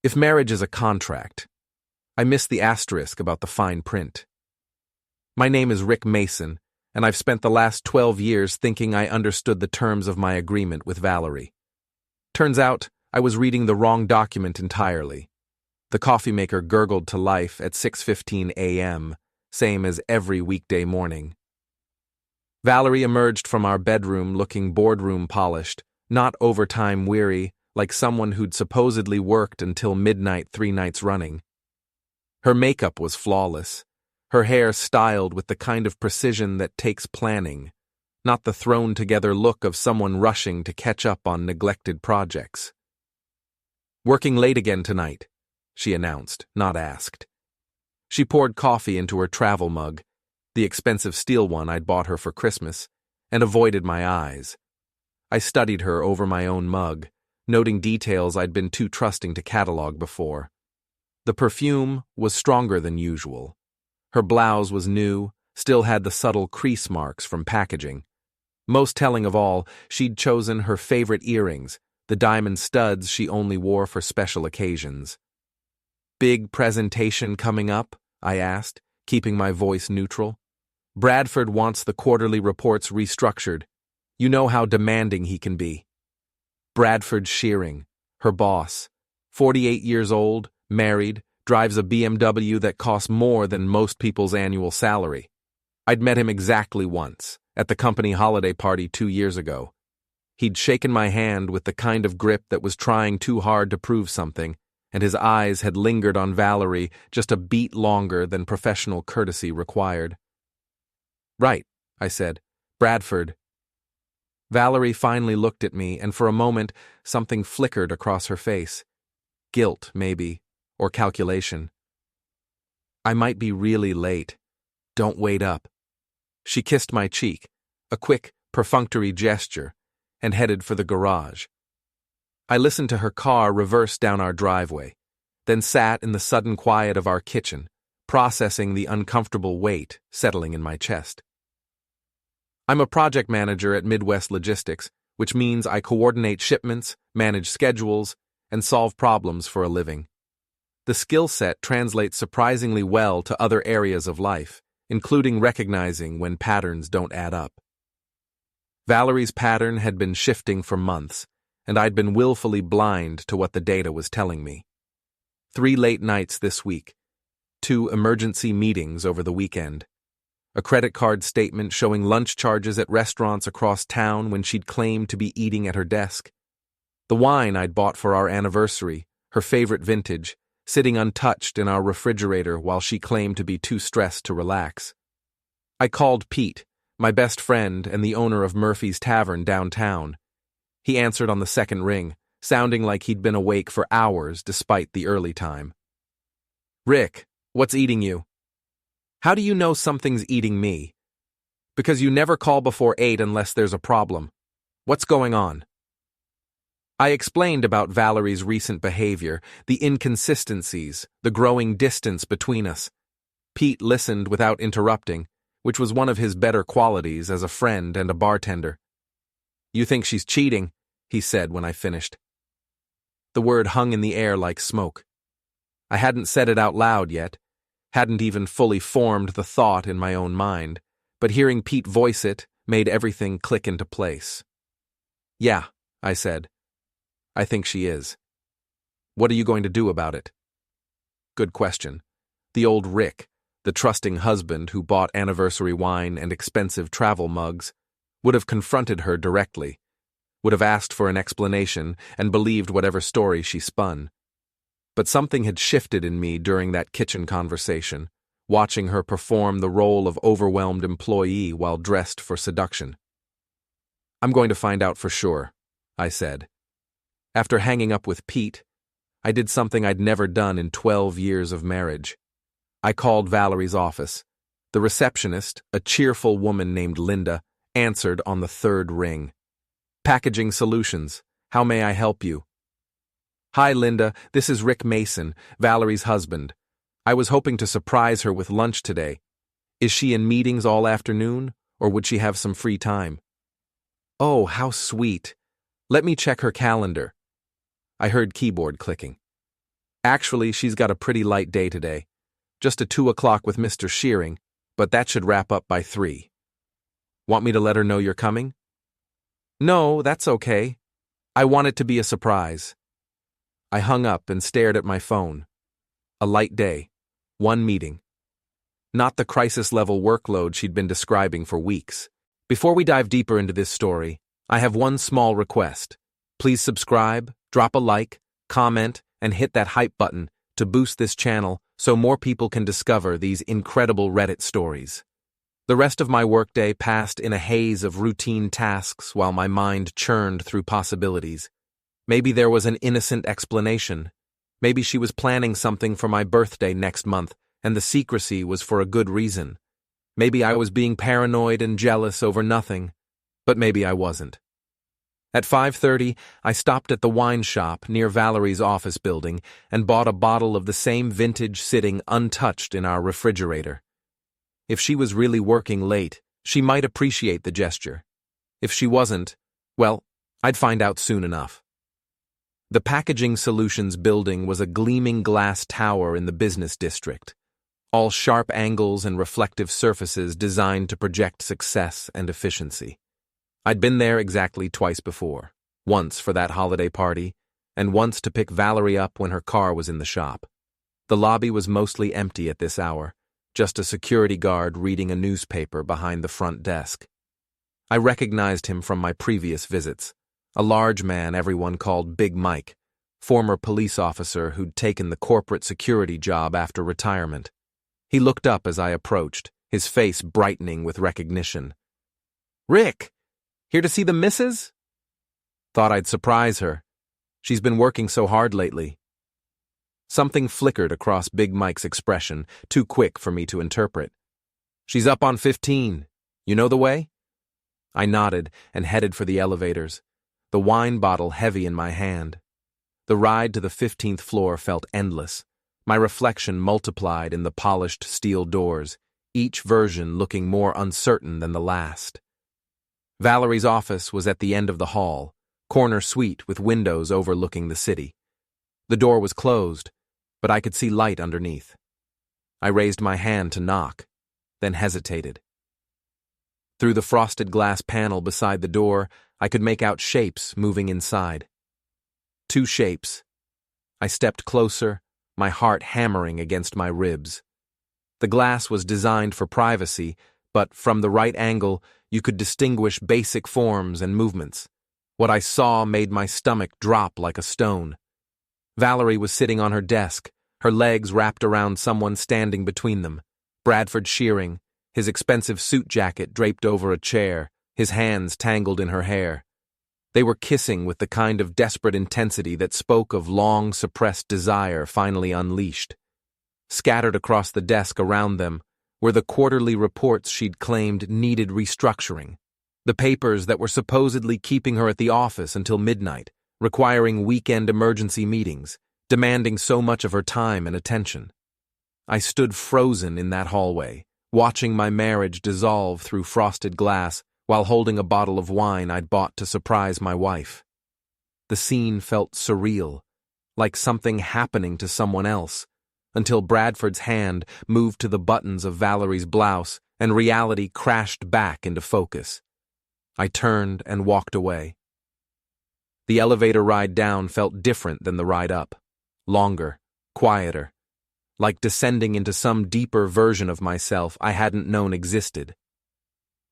If marriage is a contract, I miss the asterisk about the fine print. My name is Rick Mason, and I've spent the last 12 years thinking I understood the terms of my agreement with Valerie. Turns out, I was reading the wrong document entirely. The coffee maker gurgled to life at 6:15 a.m., same as every weekday morning. Valerie emerged from our bedroom looking boardroom polished, not overtime weary, like someone who'd supposedly worked until midnight 3 nights running. Her makeup was flawless, her hair styled with the kind of precision that takes planning, not the thrown-together look of someone rushing to catch up on neglected projects. "Working late again tonight," she announced, not asked. She poured coffee into her travel mug, the expensive steel one I'd bought her for Christmas, and avoided my eyes. I studied her over my own mug, noting details I'd been too trusting to catalog before. The perfume was stronger than usual. Her blouse was new, still had the subtle crease marks from packaging. Most telling of all, she'd chosen her favorite earrings, the diamond studs she only wore for special occasions. "Big presentation coming up?" I asked, keeping my voice neutral. "Bradford wants the quarterly reports restructured. You know how demanding he can be." Bradford Shearing, her boss, 48 years old, married, drives a BMW that costs more than most people's annual salary. I'd met him exactly once, at the company holiday party 2 years ago. He'd shaken my hand with the kind of grip that was trying too hard to prove something, and his eyes had lingered on Valerie just a beat longer than professional courtesy required. "Right," I said. "Bradford." Valerie finally looked at me, and for a moment, something flickered across her face. Guilt, maybe, or calculation. "I might be really late. Don't wait up." She kissed my cheek, a quick, perfunctory gesture, and headed for the garage. I listened to her car reverse down our driveway, then sat in the sudden quiet of our kitchen, processing the uncomfortable weight settling in my chest. I'm a project manager at Midwest Logistics, which means I coordinate shipments, manage schedules, and solve problems for a living. The skill set translates surprisingly well to other areas of life, including recognizing when patterns don't add up. Valerie's pattern had been shifting for months, and I'd been willfully blind to what the data was telling me. 3 late nights this week, 2 emergency meetings over the weekend, a credit card statement showing lunch charges at restaurants across town when she'd claimed to be eating at her desk, the wine I'd bought for our anniversary, her favorite vintage, sitting untouched in our refrigerator while she claimed to be too stressed to relax. I called Pete, my best friend and the owner of Murphy's Tavern downtown. He answered on the second ring, sounding like he'd been awake for hours despite the early time. "Rick, what's eating you?" "How do you know something's eating me?" "Because you never call before 8 unless there's a problem. What's going on?" I explained about Valerie's recent behavior, the inconsistencies, the growing distance between us. Pete listened without interrupting, which was one of his better qualities as a friend and a bartender. "You think she's cheating?" he said when I finished. The word hung in the air like smoke. I hadn't said it out loud yet, hadn't even fully formed the thought in my own mind, but hearing Pete voice it made everything click into place. "Yeah," I said. "I think she is." "What are you going to do about it?" Good question. The old Rick, the trusting husband who bought anniversary wine and expensive travel mugs, would have confronted her directly, would have asked for an explanation and believed whatever story she spun. But something had shifted in me during that kitchen conversation, watching her perform the role of overwhelmed employee while dressed for seduction. "I'm going to find out for sure," I said. After hanging up with Pete, I did something I'd never done in 12 years of marriage. I called Valerie's office. The receptionist, a cheerful woman named Linda, answered on the 3rd ring. "Packaging Solutions. How may I help you?" "Hi, Linda. This is Rick Mason, Valerie's husband. I was hoping to surprise her with lunch today. Is she in meetings all afternoon, or would she have some free time?" "Oh, how sweet. Let me check her calendar." I heard keyboard clicking. Actually, she's got a pretty light day today. Just a 2 o'clock with Mr. Shearing, but that should wrap up by 3. Want me to let her know you're coming? No, that's okay. I want it to be a surprise. I hung up and stared at my phone. A light day. 1 meeting. Not the crisis-level workload she'd been describing for weeks. Before we dive deeper into this story, I have one small request. Please subscribe, drop a like, comment, and hit that hype button to boost this channel so more people can discover these incredible Reddit stories. The rest of my workday passed in a haze of routine tasks while my mind churned through possibilities. Maybe there was an innocent explanation. Maybe she was planning something for my birthday next month, and the secrecy was for a good reason. Maybe I was being paranoid and jealous over nothing, but maybe I wasn't. At 5:30, I stopped at the wine shop near Valerie's office building and bought a bottle of the same vintage sitting untouched in our refrigerator. If she was really working late, she might appreciate the gesture. If she wasn't, well, I'd find out soon enough. The Packaging Solutions building was a gleaming glass tower in the business district, all sharp angles and reflective surfaces designed to project success and efficiency. I'd been there exactly twice before, once for that holiday party, and once to pick Valerie up when her car was in the shop. The lobby was mostly empty at this hour, just a security guard reading a newspaper behind the front desk. I recognized him from my previous visits, a large man everyone called Big Mike, former police officer who'd taken the corporate security job after retirement. He looked up as I approached, his face brightening with recognition. "Rick! Here to see the missus?" Thought I'd surprise her. She's been working so hard lately. Something flickered across Big Mike's expression, too quick for me to interpret. "She's up on 15. You know the way?" I nodded and headed for the elevators, the wine bottle heavy in my hand. The ride to the 15th floor felt endless, my reflection multiplied in the polished steel doors, each version looking more uncertain than the last. Valerie's office was at the end of the hall, corner suite with windows overlooking the city. The door was closed, but I could see light underneath. I raised my hand to knock, then hesitated. Through the frosted glass panel beside the door, I could make out shapes moving inside. 2 shapes. I stepped closer, my heart hammering against my ribs. The glass was designed for privacy, but from the right angle, you could distinguish basic forms and movements. What I saw made my stomach drop like a stone. Valerie was sitting on her desk, her legs wrapped around someone standing between them. Bradford Shearing, his expensive suit jacket draped over a chair, his hands tangled in her hair. They were kissing with the kind of desperate intensity that spoke of long-suppressed desire finally unleashed. Scattered across the desk around them were the quarterly reports she'd claimed needed restructuring, the papers that were supposedly keeping her at the office until midnight, requiring weekend emergency meetings, demanding so much of her time and attention. I stood frozen in that hallway, watching my marriage dissolve through frosted glass while holding a bottle of wine I'd bought to surprise my wife. The scene felt surreal, like something happening to someone else, until Bradford's hand moved to the buttons of Valerie's blouse and reality crashed back into focus. I turned and walked away. The elevator ride down felt different than the ride up, longer, quieter, like descending into some deeper version of myself I hadn't known existed.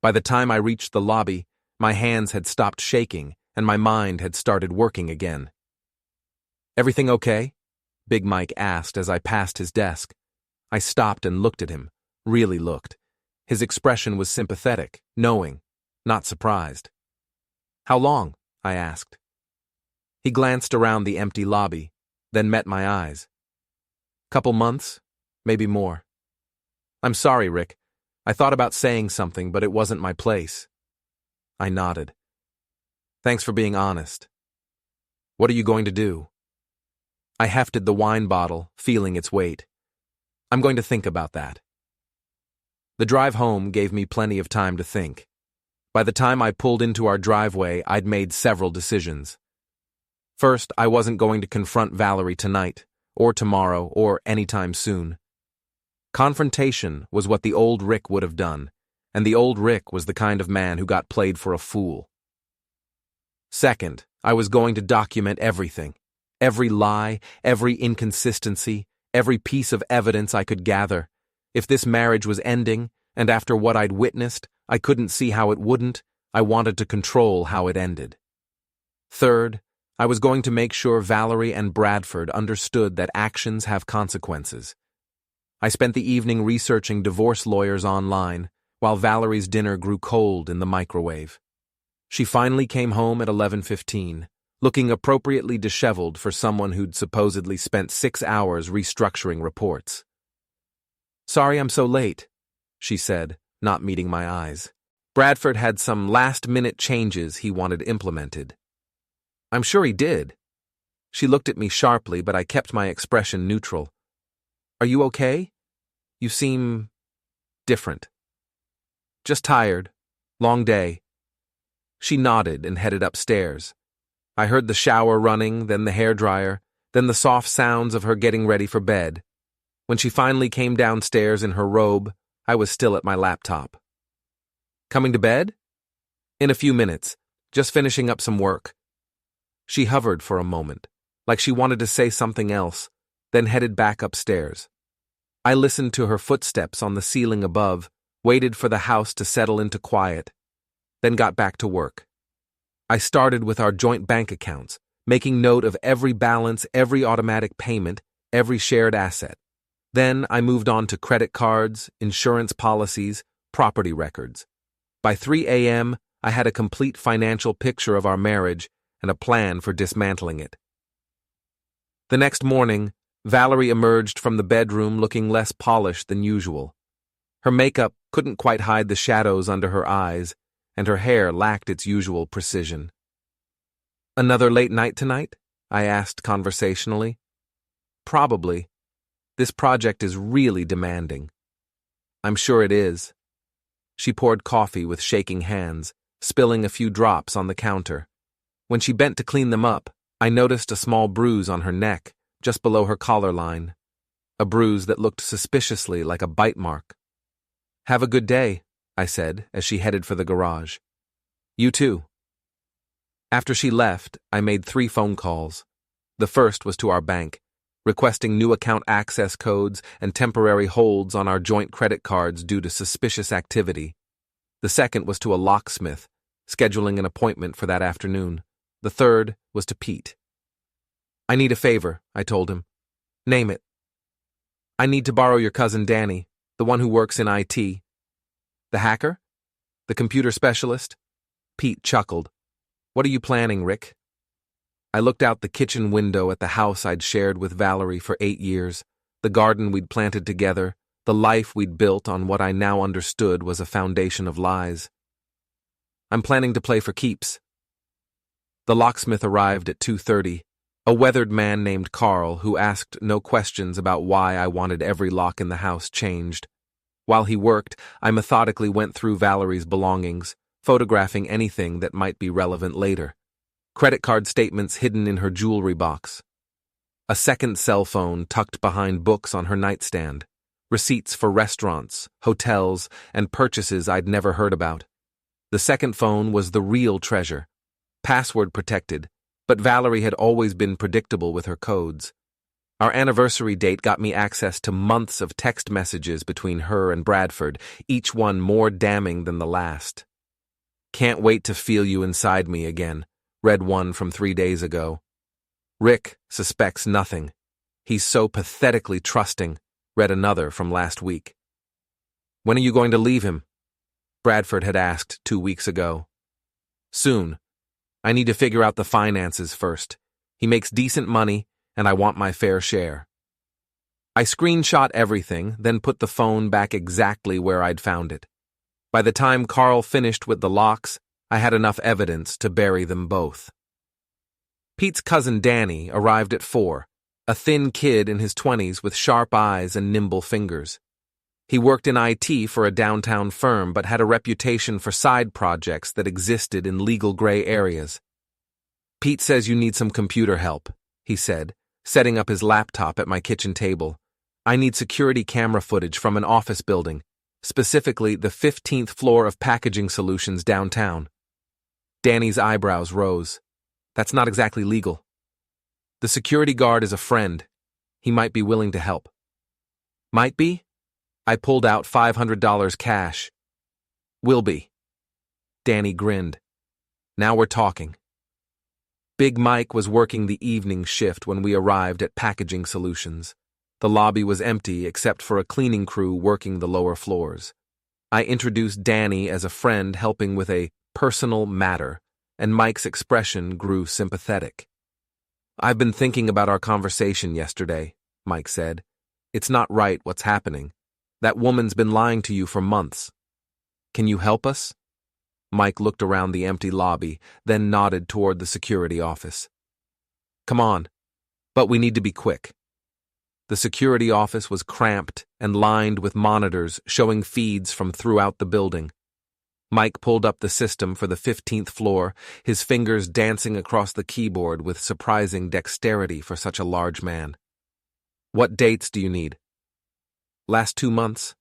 By the time I reached the lobby, my hands had stopped shaking and my mind had started working again. "Everything okay?" Big Mike asked as I passed his desk. I stopped and looked at him, really looked. His expression was sympathetic, knowing, not surprised. "How long?" I asked. He glanced around the empty lobby, then met my eyes. "Couple months, maybe more." "I'm sorry, Rick. I thought about saying something, but it wasn't my place." I nodded. "Thanks for being honest. What are you going to do?" I hefted the wine bottle, feeling its weight. "I'm going to think about that." The drive home gave me plenty of time to think. By the time I pulled into our driveway, I'd made several decisions. First, I wasn't going to confront Valerie tonight, or tomorrow, or anytime soon. Confrontation was what the old Rick would have done, and the old Rick was the kind of man who got played for a fool. Second, I was going to document everything. Every lie, every inconsistency, every piece of evidence I could gather. If this marriage was ending, and after what I'd witnessed, I couldn't see how it wouldn't, I wanted to control how it ended. Third, I was going to make sure Valerie and Bradford understood that actions have consequences. I spent the evening researching divorce lawyers online, while Valerie's dinner grew cold in the microwave. She finally came home at 11:15, looking appropriately disheveled for someone who'd supposedly spent 6 hours restructuring reports. "Sorry I'm so late," she said, not meeting my eyes. "Bradford had some last-minute changes he wanted implemented." "I'm sure he did." She looked at me sharply, but I kept my expression neutral. "Are you okay? You seem different." "Just tired. Long day." She nodded and headed upstairs. I heard the shower running, then the hairdryer, then the soft sounds of her getting ready for bed. When she finally came downstairs in her robe, I was still at my laptop. "Coming to bed?" "In a few minutes. Just finishing up some work." She hovered for a moment, like she wanted to say something else, then headed back upstairs. I listened to her footsteps on the ceiling above, waited for the house to settle into quiet, then got back to work. I started with our joint bank accounts, making note of every balance, every automatic payment, every shared asset. Then I moved on to credit cards, insurance policies, property records. By 3 a.m., I had a complete financial picture of our marriage and a plan for dismantling it. The next morning, Valerie emerged from the bedroom looking less polished than usual. Her makeup couldn't quite hide the shadows under her eyes, and her hair lacked its usual precision. "Another late night tonight?" I asked conversationally. "Probably. This project is really demanding." "I'm sure it is." She poured coffee with shaking hands, spilling a few drops on the counter. When she bent to clean them up, I noticed a small bruise on her neck, just below her collar line. A bruise that looked suspiciously like a bite mark. "Have a good day," I said as she headed for the garage. "You too." After she left, I made 3 phone calls. The first was to our bank, requesting new account access codes and temporary holds on our joint credit cards due to suspicious activity. The second was to a locksmith, scheduling an appointment for that afternoon. The third was to Pete. "I need a favor," I told him. "Name it." "I need to borrow your cousin Danny, the one who works in IT." "The hacker? The computer specialist?" Pete chuckled. "What are you planning, Rick?" I looked out the kitchen window at the house I'd shared with Valerie for 8 years, the garden we'd planted together, the life we'd built on what I now understood was a foundation of lies. "I'm planning to play for keeps." The locksmith arrived at 2:30, a weathered man named Carl who asked no questions about why I wanted every lock in the house changed. While he worked, I methodically went through Valerie's belongings, photographing anything that might be relevant later. Credit card statements hidden in her jewelry box. A second cell phone tucked behind books on her nightstand. Receipts for restaurants, hotels, and purchases I'd never heard about. The second phone was the real treasure. Password protected, but Valerie had always been predictable with her codes. Our anniversary date got me access to months of text messages between her and Bradford, each one more damning than the last. "Can't wait to feel you inside me again," read one from 3 days ago. "Rick suspects nothing. He's so pathetically trusting," read another from last week. "When are you going to leave him?" Bradford had asked 2 weeks ago. "Soon. I need to figure out the finances first. He makes decent money, and I want my fair share." I screenshot everything, then put the phone back exactly where I'd found it. By the time Carl finished with the locks, I had enough evidence to bury them both. Pete's cousin Danny arrived at 4, a thin kid in his 20s with sharp eyes and nimble fingers. He worked in IT for a downtown firm but had a reputation for side projects that existed in legal gray areas. "Pete says you need some computer help," he said, setting up his laptop at my kitchen table. I need security camera footage from an office building, specifically the 15th floor of Packaging Solutions downtown. Danny's eyebrows rose. That's not exactly legal. The security guard is a friend. He might be willing to help. Might be? I pulled out $500 cash. Will be. Danny grinned. Now we're talking. Big Mike was working the evening shift when we arrived at Packaging Solutions. The lobby was empty except for a cleaning crew working the lower floors. I introduced Danny as a friend helping with a personal matter, and Mike's expression grew sympathetic. I've been thinking about our conversation yesterday, Mike said. It's not right what's happening. That woman's been lying to you for months. Can you help us? Mike looked around the empty lobby, then nodded toward the security office. Come on, but we need to be quick. The security office was cramped and lined with monitors showing feeds from throughout the building. Mike pulled up the system for the 15th floor, his fingers dancing across the keyboard with surprising dexterity for such a large man. What dates do you need? Last 2 months.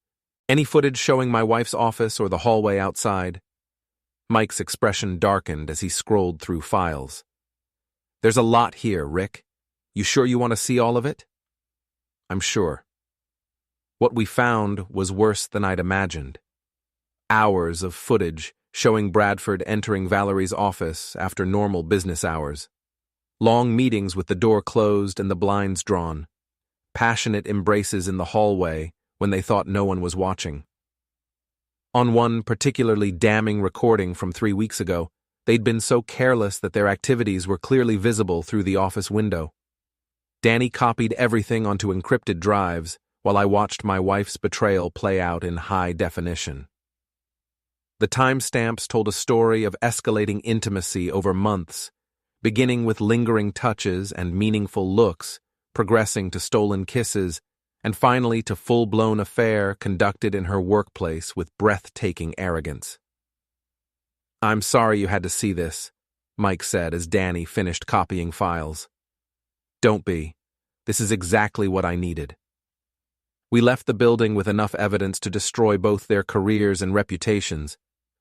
Any footage showing my wife's office or the hallway outside? Mike's expression darkened as he scrolled through files. There's a lot here, Rick. You sure you want to see all of it? I'm sure. What we found was worse than I'd imagined. Hours of footage showing Bradford entering Valerie's office after normal business hours. Long meetings with the door closed and the blinds drawn. Passionate embraces in the hallway when they thought no one was watching. On one particularly damning recording from 3 weeks ago, they'd been so careless that their activities were clearly visible through the office window. Danny copied everything onto encrypted drives while I watched my wife's betrayal play out in high definition. The timestamps told a story of escalating intimacy over months, beginning with lingering touches and meaningful looks, progressing to stolen kisses, and finally to full-blown affair conducted in her workplace with breathtaking arrogance. I'm sorry you had to see this, Mike said as Danny finished copying files. Don't be. This is exactly what I needed. We left the building with enough evidence to destroy both their careers and reputations,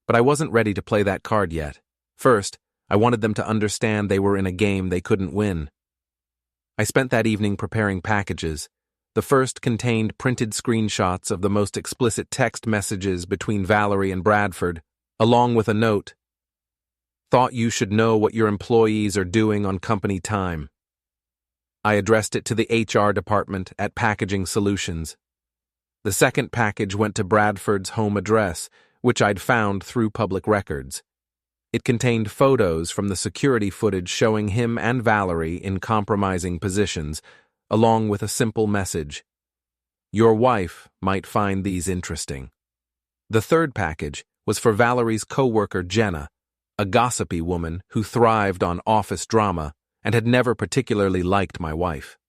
but I wasn't ready to play that card yet. First, I wanted them to understand they were in a game they couldn't win. I spent that evening preparing packages. The first contained printed screenshots of the most explicit text messages between Valerie and Bradford, along with a note. Thought you should know what your employees are doing on company time. I addressed it to the HR department at Packaging Solutions. The second package went to Bradford's home address, which I'd found through public records. It contained photos from the security footage showing him and Valerie in compromising positions, along with a simple message. Your wife might find these interesting. The third package was for Valerie's coworker Jenna, a gossipy woman who thrived on office drama and had never particularly liked my wife.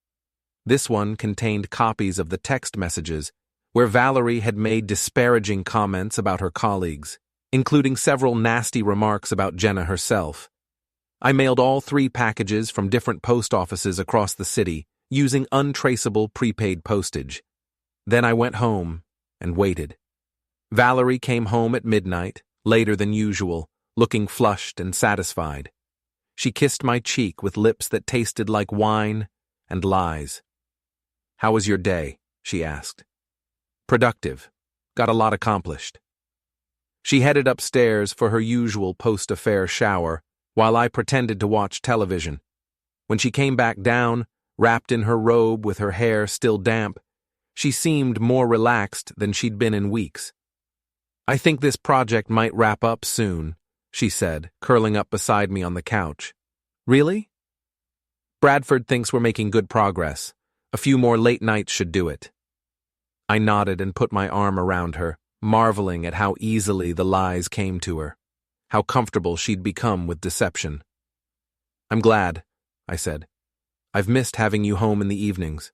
This one contained copies of the text messages where Valerie had made disparaging comments about her colleagues, including several nasty remarks about Jenna herself. I mailed all 3 packages from different post offices across the city using untraceable prepaid postage. Then I went home and waited. Valerie came home at midnight, later than usual, looking flushed and satisfied. She kissed my cheek with lips that tasted like wine and lies. How was your day? She asked. Productive. Got a lot accomplished. She headed upstairs for her usual post-affair shower, while I pretended to watch television. When she came back down, wrapped in her robe with her hair still damp, she seemed more relaxed than she'd been in weeks. I think this project might wrap up soon, she said, curling up beside me on the couch. Really? Bradford thinks we're making good progress. A few more late nights should do it. I nodded and put my arm around her, marveling at how easily the lies came to her, how comfortable she'd become with deception. I'm glad, I said. I've missed having you home in the evenings.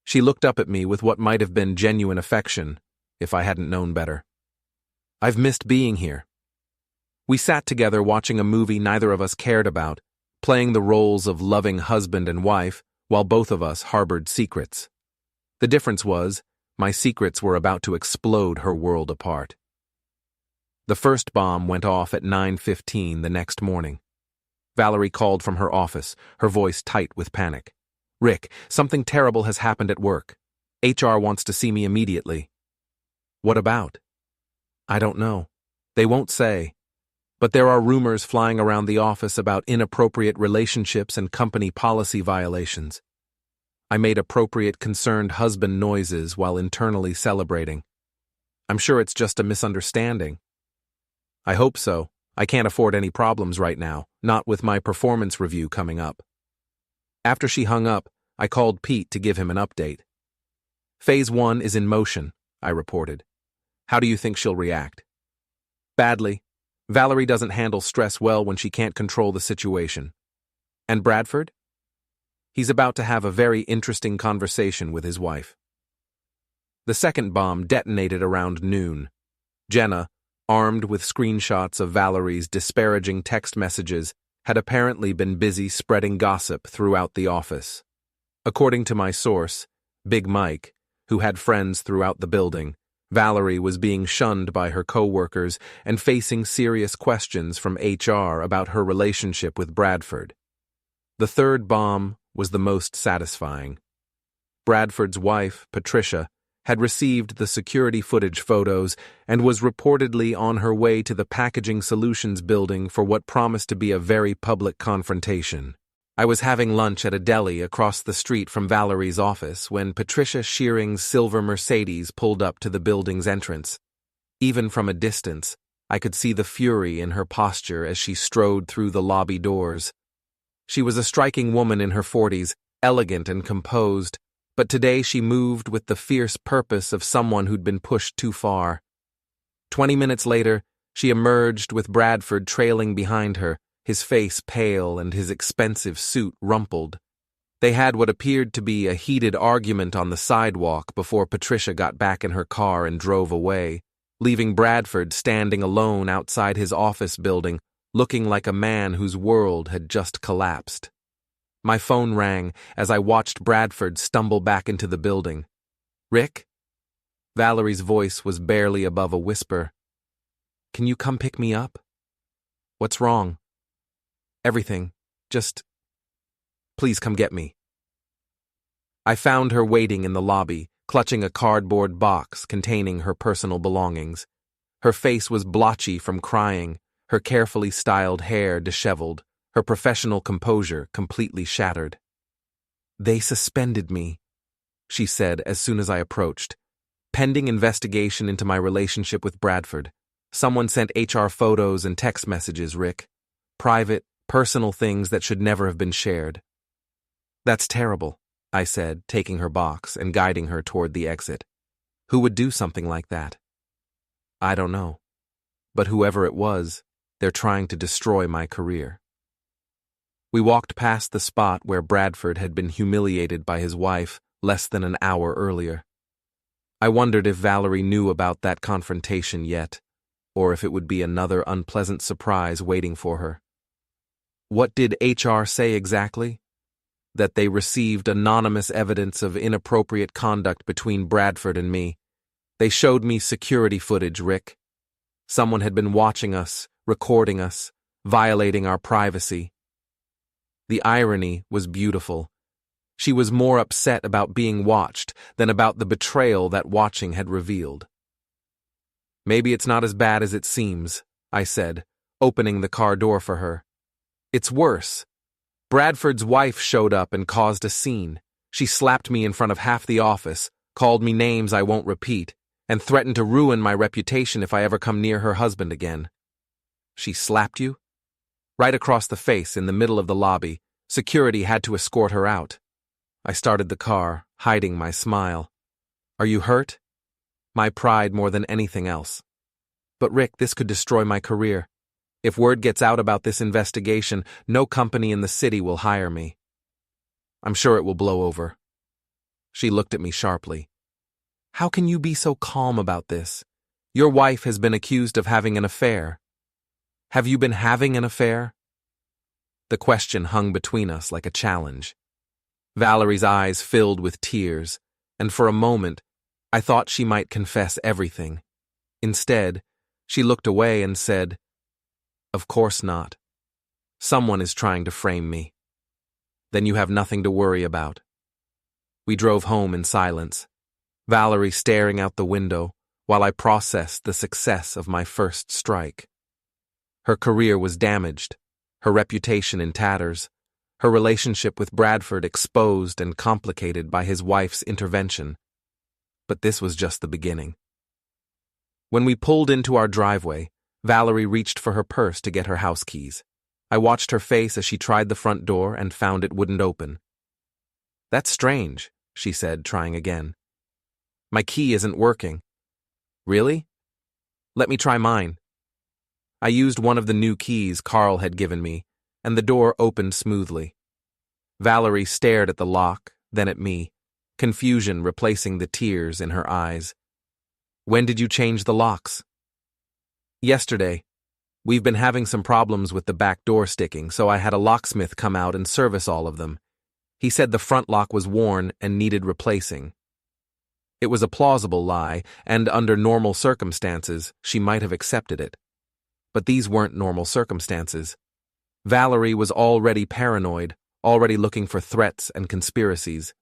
She looked up at me with what might have been genuine affection, if I hadn't known better. I've missed being here. We sat together watching a movie neither of us cared about, playing the roles of loving husband and wife, while both of us harbored secrets. The difference was, my secrets were about to explode her world apart. The first bomb went off at 9:15 the next morning. Valerie called from her office, her voice tight with panic. "Rick, something terrible has happened at work. HR wants to see me immediately." "What about?" "I don't know. They won't say. But there are rumors flying around the office about inappropriate relationships and company policy violations." I made appropriate concerned husband noises while internally celebrating. "I'm sure it's just a misunderstanding." "I hope so. I can't afford any problems right now, not with my performance review coming up." After she hung up, I called Pete to give him an update. "Phase 1 is in motion," I reported. "How do you think she'll react?" "Badly. Valerie doesn't handle stress well when she can't control the situation." "And Bradford?" "He's about to have a very interesting conversation with his wife." The second bomb detonated around noon. Jenna, armed with screenshots of Valerie's disparaging text messages, had apparently been busy spreading gossip throughout the office. According to my source, Big Mike, who had friends throughout the building, Valerie was being shunned by her co-workers and facing serious questions from HR about her relationship with Bradford. The third bomb was the most satisfying. Bradford's wife, Patricia, had received the security footage photos and was reportedly on her way to the Packaging Solutions building for what promised to be a very public confrontation. I was having lunch at a deli across the street from Valerie's office when Patricia Shearing's silver Mercedes pulled up to the building's entrance. Even from a distance, I could see the fury in her posture as she strode through the lobby doors. She was a striking woman in her 40s, elegant and composed, but today she moved with the fierce purpose of someone who'd been pushed too far. 20 minutes later, she emerged with Bradford trailing behind her, his face pale and his expensive suit rumpled. They had what appeared to be a heated argument on the sidewalk before Patricia got back in her car and drove away, leaving Bradford standing alone outside his office building, looking like a man whose world had just collapsed. My phone rang as I watched Bradford stumble back into the building. "Rick?" Valerie's voice was barely above a whisper. "Can you come pick me up?" "What's wrong?" "Everything. Just... please come get me." I found her waiting in the lobby, clutching a cardboard box containing her personal belongings. Her face was blotchy from crying, her carefully styled hair disheveled, her professional composure completely shattered. "They suspended me," she said as soon as I approached. "Pending investigation into my relationship with Bradford. Someone sent HR photos and text messages, Rick. Private, personal things that should never have been shared." "That's terrible," I said, taking her box and guiding her toward the exit. "Who would do something like that?" "I don't know. But whoever it was, they're trying to destroy my career." We walked past the spot where Bradford had been humiliated by his wife less than an hour earlier. I wondered if Valerie knew about that confrontation yet, or if it would be another unpleasant surprise waiting for her. What did HR say exactly? That they received anonymous evidence of inappropriate conduct between Bradford and me. They showed me security footage, Rick. Someone had been watching us, recording us, violating our privacy. The irony was beautiful. She was more upset about being watched than about the betrayal that watching had revealed. "Maybe it's not as bad as it seems," I said, opening the car door for her. "It's worse. Bradford's wife showed up and caused a scene. She slapped me in front of half the office, called me names I won't repeat, and threatened to ruin my reputation if I ever come near her husband again." "She slapped you?" "Right across the face in the middle of the lobby. Security had to escort her out." I started the car, hiding my smile. "Are you hurt?" "My pride more than anything else." "But Rick, this could destroy my career. If word gets out about this investigation, no company in the city will hire me." "I'm sure it will blow over." She looked at me sharply. "How can you be so calm about this? Your wife has been accused of having an affair." "Have you been having an affair?" The question hung between us like a challenge. Valerie's eyes filled with tears, and for a moment, I thought she might confess everything. Instead, she looked away and said, "Of course not. Someone is trying to frame me. Then you have nothing to worry about." We drove home in silence, Valerie staring out the window while I processed the success of my first strike. Her career was damaged, her reputation in tatters, her relationship with Bradford exposed and complicated by his wife's intervention. But this was just the beginning. When we pulled into our driveway, Valerie reached for her purse to get her house keys. I watched her face as she tried the front door and found it wouldn't open. "That's strange," she said, trying again. "My key isn't working." "Really? Let me try mine." I used one of the new keys Carl had given me, and the door opened smoothly. Valerie stared at the lock, then at me, confusion replacing the tears in her eyes. "When did you change the locks?" "Yesterday. We've been having some problems with the back door sticking, so I had a locksmith come out and service all of them. He said the front lock was worn and needed replacing." It was a plausible lie, and under normal circumstances, she might have accepted it. But these weren't normal circumstances. Valerie was already paranoid, already looking for threats and conspiracies.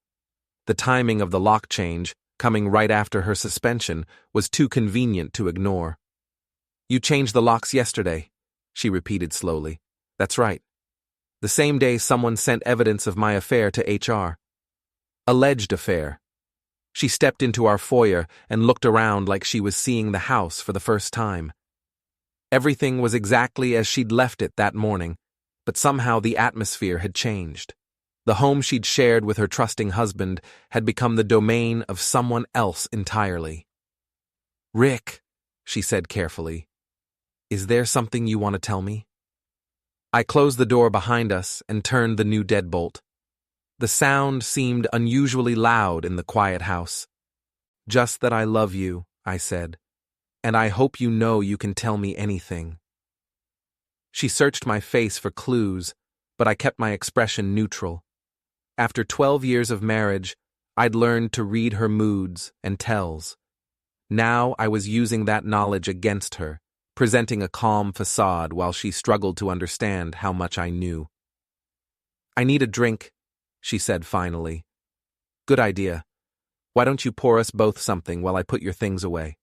The timing of the lock change, coming right after her suspension, was too convenient to ignore. "You changed the locks yesterday," she repeated slowly. "That's right. The same day someone sent evidence of my affair to HR. Alleged affair." She stepped into our foyer and looked around like she was seeing the house for the first time. Everything was exactly as she'd left it that morning, but somehow the atmosphere had changed. The home she'd shared with her trusting husband had become the domain of someone else entirely. "Rick," she said carefully, "is there something you want to tell me?" I closed the door behind us and turned the new deadbolt. The sound seemed unusually loud in the quiet house. "Just that I love you," I said, "and I hope you know you can tell me anything." She searched my face for clues, but I kept my expression neutral. After 12 years of marriage, I'd learned to read her moods and tells. Now I was using that knowledge against her, presenting a calm facade while she struggled to understand how much I knew. "I need a drink," she said finally. "Good idea. Why don't you pour us both something while I put your things away?"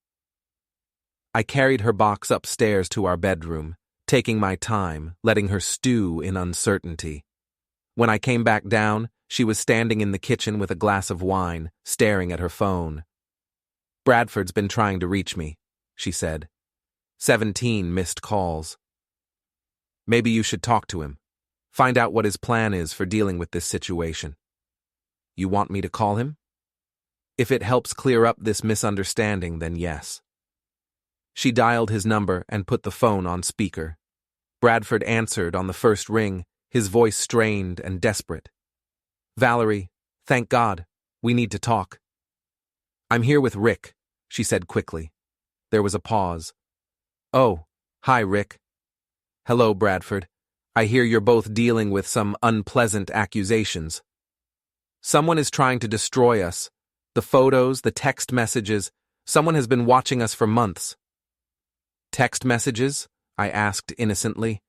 I carried her box upstairs to our bedroom, taking my time, letting her stew in uncertainty. When I came back down, she was standing in the kitchen with a glass of wine, staring at her phone. "Bradford's been trying to reach me," she said. 17 missed calls. "Maybe you should talk to him. Find out what his plan is for dealing with this situation." "You want me to call him?" "If it helps clear up this misunderstanding, then yes." She dialed his number and put the phone on speaker. Bradford answered on the first ring, his voice strained and desperate. "Valerie, thank God. We need to talk." "I'm here with Rick," she said quickly. There was a pause. "Oh, hi, Rick." "Hello, Bradford. I hear you're both dealing with some unpleasant accusations." "Someone is trying to destroy us. The photos, the text messages. Someone has been watching us for months." "Text messages?" I asked innocently.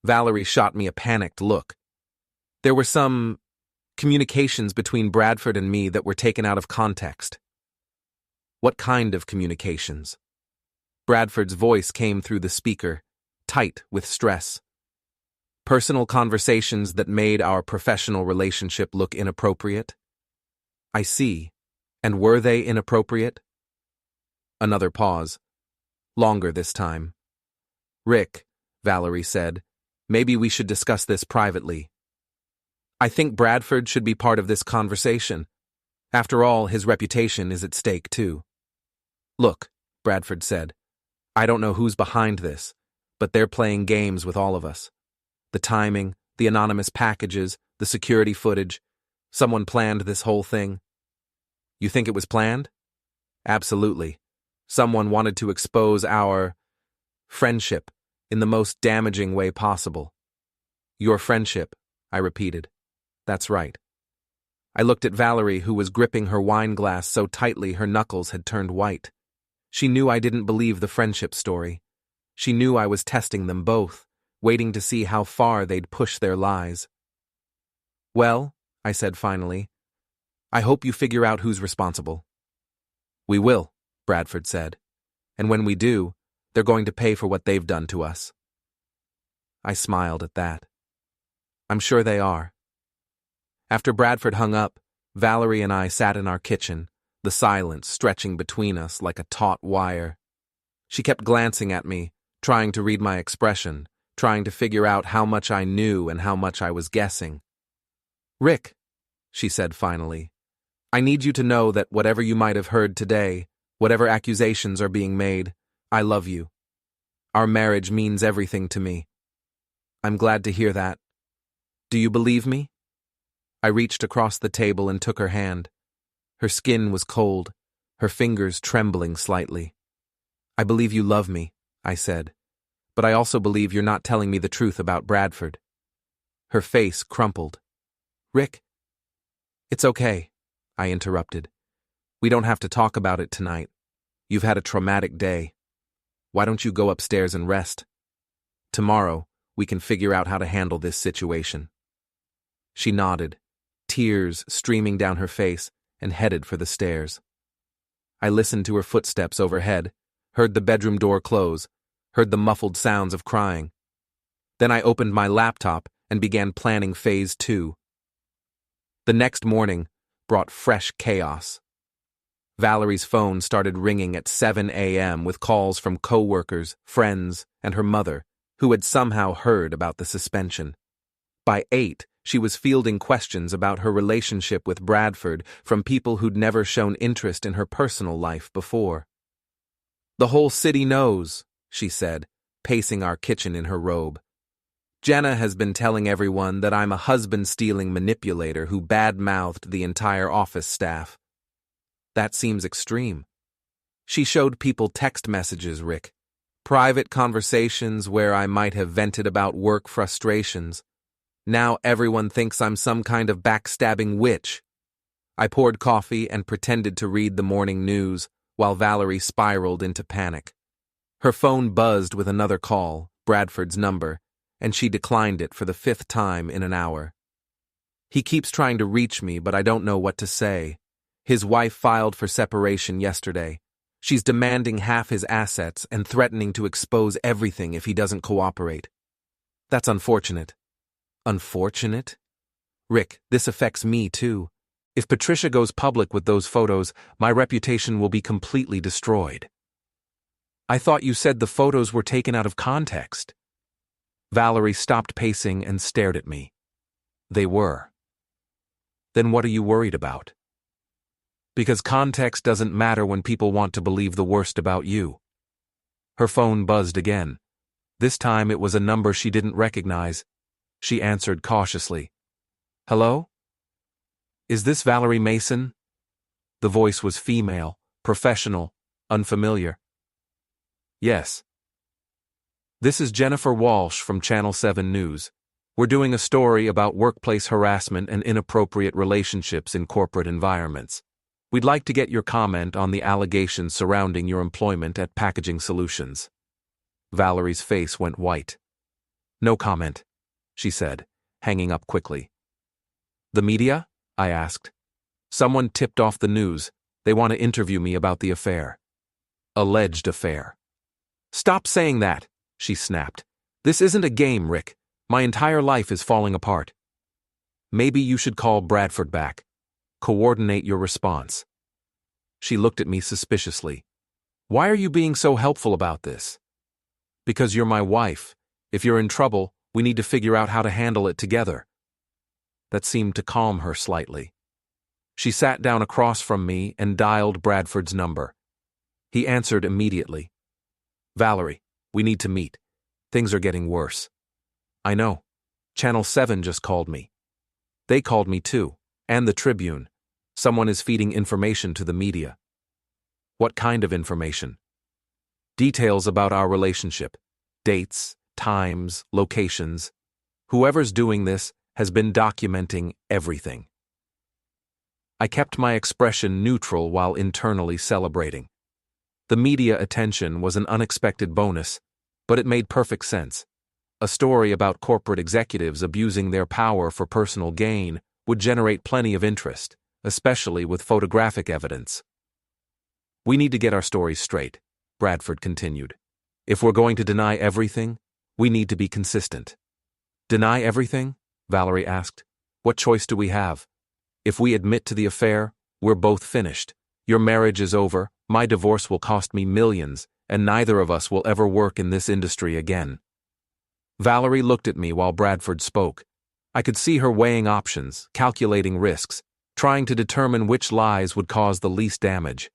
Valerie shot me a panicked look. "There were some communications between Bradford and me that were taken out of context." "What kind of communications?" Bradford's voice came through the speaker, tight with stress. "Personal conversations that made our professional relationship look inappropriate." "I see. And were they inappropriate?" Another pause. Longer this time. "Rick," Valerie said, "maybe we should discuss this privately. I think Bradford should be part of this conversation. After all, his reputation is at stake too." "Look," Bradford said, "I don't know who's behind this, but they're playing games with all of us. The timing, the anonymous packages, the security footage. Someone planned this whole thing." "You think it was planned?" "Absolutely. Someone wanted to expose our friendship in the most damaging way possible." "Your friendship," I repeated. "That's right." I looked at Valerie, who was gripping her wine glass so tightly her knuckles had turned white. She knew I didn't believe the friendship story. She knew I was testing them both, waiting to see how far they'd push their lies. "Well," I said finally, "I hope you figure out who's responsible." "We will," Bradford said. "And when we do, they're going to pay for what they've done to us." I smiled at that. I'm sure they are. After Bradford hung up, Valerie and I sat in our kitchen, the silence stretching between us like a taut wire. She kept glancing at me, trying to read my expression, trying to figure out how much I knew and how much I was guessing. "Rick," she said finally, "I need you to know that whatever you might have heard today, whatever accusations are being made, I love you. Our marriage means everything to me." "I'm glad to hear that. Do you believe me?" I reached across the table and took her hand. Her skin was cold, her fingers trembling slightly. "I believe you love me," I said, "but I also believe you're not telling me the truth about Bradford." Her face crumpled. "Rick." "It's okay," I interrupted. "We don't have to talk about it tonight. You've had a traumatic day. Why don't you go upstairs and rest? Tomorrow, we can figure out how to handle this situation." She nodded, tears streaming down her face, and headed for the stairs. I listened to her footsteps overhead, heard the bedroom door close, heard the muffled sounds of crying. Then I opened my laptop and began planning phase 2. The next morning brought fresh chaos. Valerie's phone started ringing at 7 a.m. with calls from co-workers, friends, and her mother, who had somehow heard about the suspension. By 8, she was fielding questions about her relationship with Bradford from people who'd never shown interest in her personal life before. "The whole city knows," she said, pacing our kitchen in her robe. "Jenna has been telling everyone that I'm a husband-stealing manipulator who bad-mouthed the entire office staff. That seems extreme. She showed people text messages, Rick. Private conversations where I might have vented about work frustrations. Now everyone thinks I'm some kind of backstabbing witch." I poured coffee and pretended to read the morning news while Valerie spiraled into panic. Her phone buzzed with another call, Bradford's number, and she declined it for the 5th time in an hour. "He keeps trying to reach me, but I don't know what to say. His wife filed for separation yesterday. She's demanding half his assets and threatening to expose everything if he doesn't cooperate. That's unfortunate." "Unfortunate? Rick, this affects me too. If Patricia goes public with those photos, my reputation will be completely destroyed." "I thought you said the photos were taken out of context." Valerie stopped pacing and stared at me. "They were." "Then what are you worried about?" "Because context doesn't matter when people want to believe the worst about you." Her phone buzzed again. This time it was a number she didn't recognize. She answered cautiously. "Hello? Is this Valerie Mason?" The voice was female, professional, unfamiliar. "Yes." "This is Jennifer Walsh from Channel 7 News. We're doing a story about workplace harassment and inappropriate relationships in corporate environments. We'd like to get your comment on the allegations surrounding your employment at Packaging Solutions." Valerie's face went white. "No comment," she said, hanging up quickly. "The media?" I asked. "Someone tipped off the news. They want to interview me about the affair." "Alleged affair." "Stop saying that," she snapped. "This isn't a game, Rick. My entire life is falling apart." "Maybe you should call Bradford back. Coordinate your response." She looked at me suspiciously. "Why are you being so helpful about this?" "Because you're my wife. If you're in trouble, we need to figure out how to handle it together." That seemed to calm her slightly. She sat down across from me and dialed Bradford's number. He answered immediately. "Valerie, we need to meet. Things are getting worse." "I know. Channel 7 just called me." "They called me too, and the Tribune. Someone is feeding information to the media." "What kind of information?" "Details about our relationship. Dates, times, locations. Whoever's doing this has been documenting everything." I kept my expression neutral while internally celebrating. The media attention was an unexpected bonus, but it made perfect sense. A story about corporate executives abusing their power for personal gain would generate plenty of interest, especially with photographic evidence. We need to get our stories straight, Bradford continued. If we're going to deny everything, we need to be consistent. Deny everything? Valerie asked. What choice do we have? If we admit to the affair, we're both finished. Your marriage is over, my divorce will cost me millions, and neither of us will ever work in this industry again. Valerie looked at me while Bradford spoke. I could see her weighing options, calculating risks, trying to determine which lies would cause the least damage.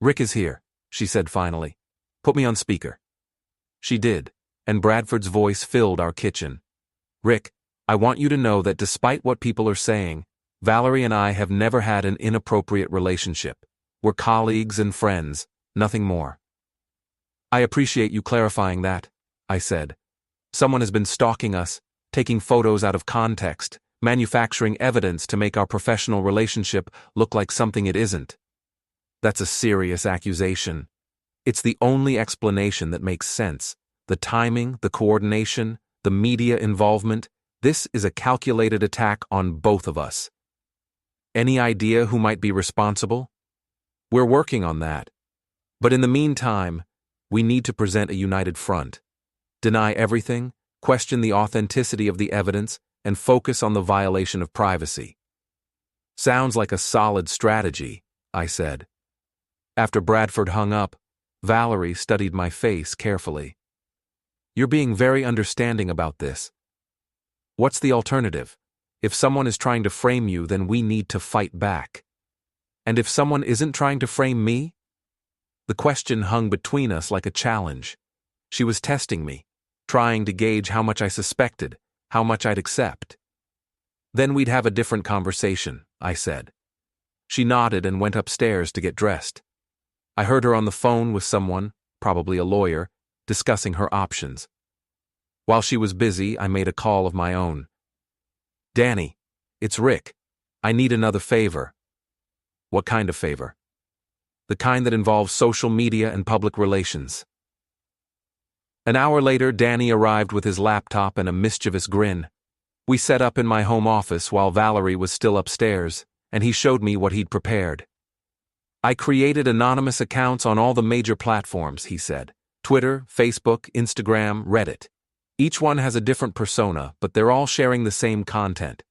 Rick is here, she said finally. Put me on speaker. She did, and Bradford's voice filled our kitchen. Rick, I want you to know that despite what people are saying, Valerie and I have never had an inappropriate relationship. We're colleagues and friends, nothing more. I appreciate you clarifying that, I said. Someone has been stalking us, taking photos out of context, manufacturing evidence to make our professional relationship look like something it isn't. That's a serious accusation. It's the only explanation that makes sense. The timing, the coordination, the media involvement, this is a calculated attack on both of us. Any idea who might be responsible? We're working on that. But in the meantime, we need to present a united front. Deny everything, question the authenticity of the evidence, and focus on the violation of privacy. Sounds like a solid strategy, I said. After Bradford hung up, Valerie studied my face carefully. You're being very understanding about this. What's the alternative? If someone is trying to frame you, then we need to fight back. And if someone isn't trying to frame me? The question hung between us like a challenge. She was testing me, trying to gauge how much I suspected, how much I'd accept. Then we'd have a different conversation, I said. She nodded and went upstairs to get dressed. I heard her on the phone with someone, probably a lawyer, discussing her options. While she was busy, I made a call of my own. Danny, it's Rick. I need another favor. What kind of favor? The kind that involves social media and public relations. An hour later, Danny arrived with his laptop and a mischievous grin. We set up in my home office while Valerie was still upstairs, and he showed me what he'd prepared. I created anonymous accounts on all the major platforms, he said. Twitter, Facebook, Instagram, Reddit. Each one has a different persona, but they're all sharing the same content.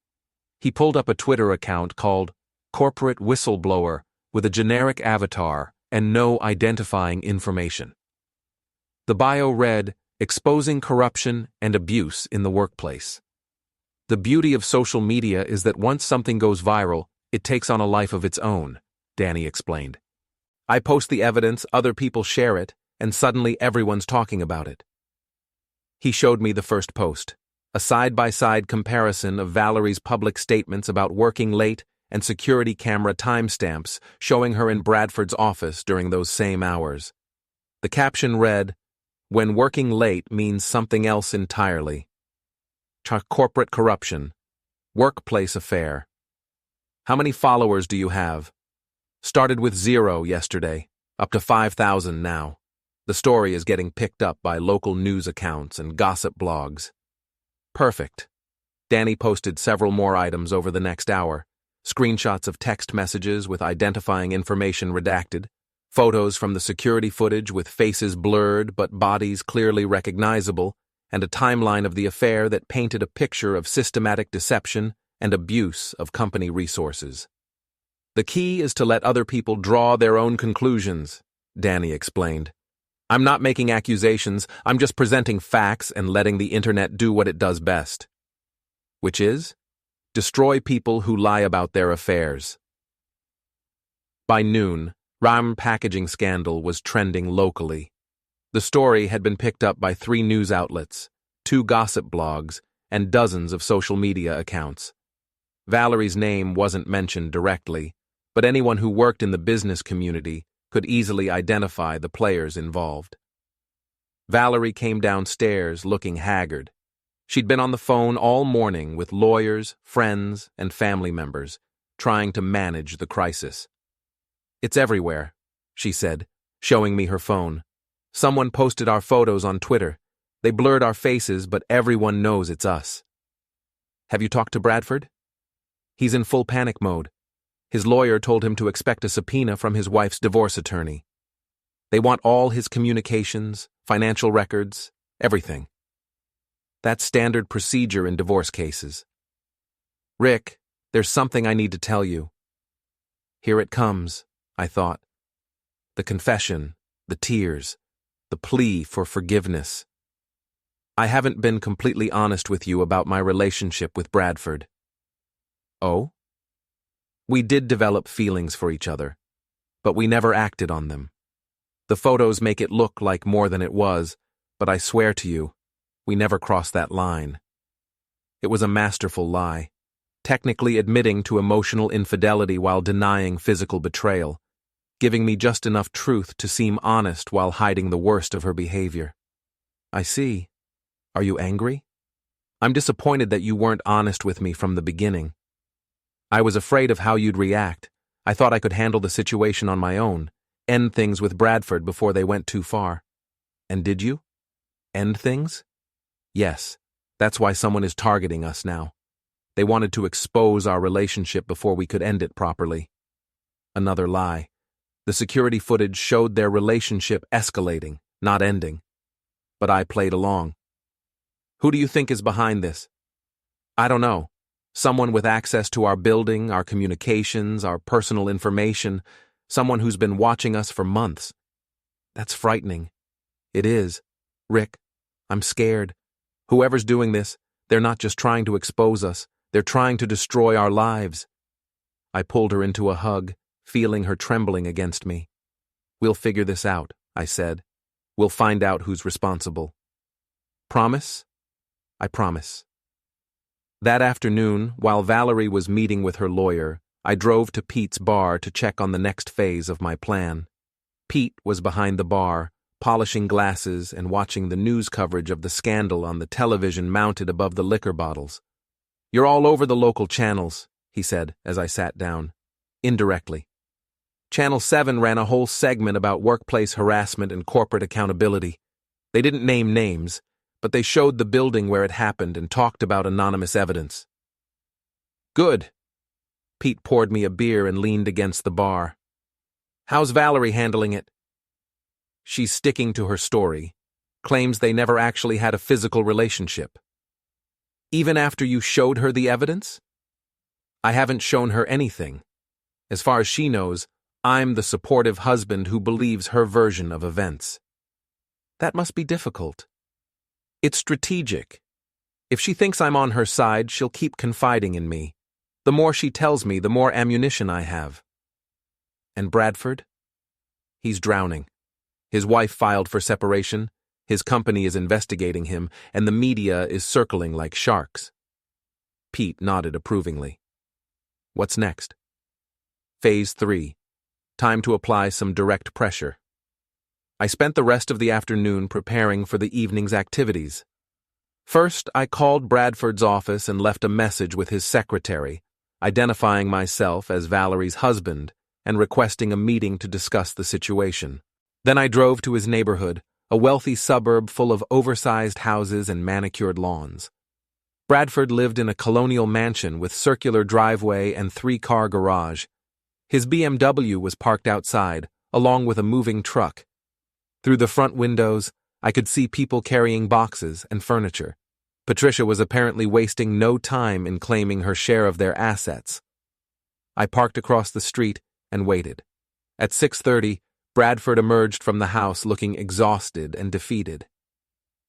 He pulled up a Twitter account called Corporate Whistleblower with a generic avatar and no identifying information. The bio read, exposing corruption and abuse in the workplace. The beauty of social media is that once something goes viral, it takes on a life of its own, Danny explained. I post the evidence, other people share it, and suddenly everyone's talking about it. He showed me the first post, a side-by-side comparison of Valerie's public statements about working late and security camera timestamps showing her in Bradford's office during those same hours. The caption read, when working late means something else entirely. Corporate corruption. Workplace affair. How many followers do you have? Started with 0 yesterday, up to 5,000 now. The story is getting picked up by local news accounts and gossip blogs. Perfect. Danny posted several more items over the next hour. Screenshots of text messages with identifying information redacted, photos from the security footage with faces blurred but bodies clearly recognizable, and a timeline of the affair that painted a picture of systematic deception and abuse of company resources. The key is to let other people draw their own conclusions, Danny explained. I'm not making accusations, I'm just presenting facts and letting the internet do what it does best. Which is? Destroy people who lie about their affairs. By noon, Ram packaging scandal was trending locally. The story had been picked up by 3 news outlets, 2 gossip blogs, and dozens of social media accounts. Valerie's name wasn't mentioned directly, but anyone who worked in the business community could easily identify the players involved. Valerie came downstairs looking haggard. She'd been on the phone all morning with lawyers, friends, and family members, trying to manage the crisis. "It's everywhere," she said, showing me her phone. "Someone posted our photos on Twitter. They blurred our faces, but everyone knows it's us." "Have you talked to Bradford?" "He's in full panic mode. His lawyer told him to expect a subpoena from his wife's divorce attorney. They want all his communications, financial records, everything. That's standard procedure in divorce cases." "Rick, there's something I need to tell you." Here it comes, I thought. The confession, the tears, the plea for forgiveness. "I haven't been completely honest with you about my relationship with Bradford." "Oh?" "We did develop feelings for each other, but we never acted on them. The photos make it look like more than it was, but I swear to you, we never crossed that line. It was a masterful lie, technically admitting to emotional infidelity while denying physical betrayal, giving me just enough truth to seem honest while hiding the worst of her behavior." "I see. Are you angry?" "I'm disappointed that you weren't honest with me from the beginning. I was afraid of how you'd react. I thought I could handle the situation on my own, end things with Bradford before they went too far." "And did you? End things?" "Yes. That's why someone is targeting us now. They wanted to expose our relationship before we could end it properly." Another lie. The security footage showed their relationship escalating, not ending. But I played along. "Who do you think is behind this?" "I don't know. Someone with access to our building, our communications, our personal information, someone who's been watching us for months." "That's frightening." "It is. Rick, I'm scared. Whoever's doing this, they're not just trying to expose us, they're trying to destroy our lives." I pulled her into a hug, feeling her trembling against me. "We'll figure this out," I said. "We'll find out who's responsible." "Promise?" "I promise." That afternoon, while Valerie was meeting with her lawyer, I drove to Pete's bar to check on the next phase of my plan. Pete was behind the bar, polishing glasses and watching the news coverage of the scandal on the television mounted above the liquor bottles. "You're all over the local channels," he said as I sat down. "Indirectly. Channel 7 ran a whole segment about workplace harassment and corporate accountability. They didn't name names, but they showed the building where it happened and talked about anonymous evidence." "Good." Pete poured me a beer and leaned against the bar. "How's Valerie handling it?" "She's sticking to her story, claims they never actually had a physical relationship." "Even after you showed her the evidence?" "I haven't shown her anything. As far as she knows, I'm the supportive husband who believes her version of events." "That must be difficult." "It's strategic. If she thinks I'm on her side, she'll keep confiding in me. The more she tells me, the more ammunition I have." "And Bradford?" "He's drowning. His wife filed for separation, his company is investigating him, and the media is circling like sharks." Pete nodded approvingly. "What's next?" Phase 3. Time to apply some direct pressure. I spent the rest of the afternoon preparing for the evening's activities. First, I called Bradford's office and left a message with his secretary, identifying myself as Valerie's husband and requesting a meeting to discuss the situation. Then I drove to his neighborhood, a wealthy suburb full of oversized houses and manicured lawns. Bradford lived in a colonial mansion with circular driveway and 3-car garage. His BMW was parked outside, along with a moving truck. Through the front windows, I could see people carrying boxes and furniture. Patricia was apparently wasting no time in claiming her share of their assets. I parked across the street and waited. At 6:30, Bradford emerged from the house looking exhausted and defeated.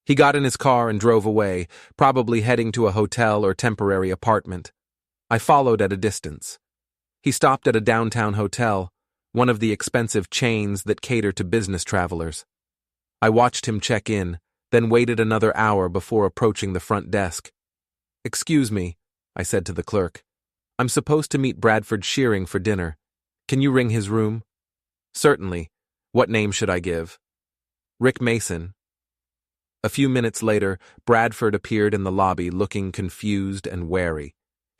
He got in his car and drove away, probably heading to a hotel or temporary apartment. I followed at a distance. He stopped at a downtown hotel, one of the expensive chains that cater to business travelers. I watched him check in, then waited another hour before approaching the front desk. "Excuse me," I said to the clerk. "I'm supposed to meet Bradford Shearing for dinner. Can you ring his room?" "Certainly. What name should I give?" "Rick Mason." A few minutes later, Bradford appeared in the lobby looking confused and wary.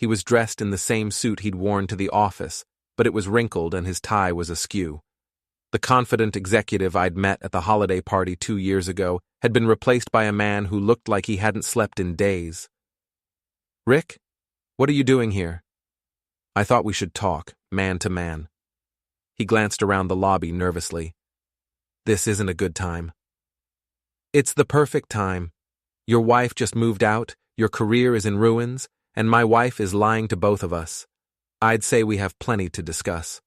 He was dressed in the same suit he'd worn to the office, but it was wrinkled and his tie was askew. The confident executive I'd met at the holiday party 2 years ago had been replaced by a man who looked like he hadn't slept in days. "Rick, what are you doing here?" "I thought we should talk, man to man." He glanced around the lobby nervously. "This isn't a good time." "It's the perfect time. Your wife just moved out, your career is in ruins, and my wife is lying to both of us. I'd say we have plenty to discuss."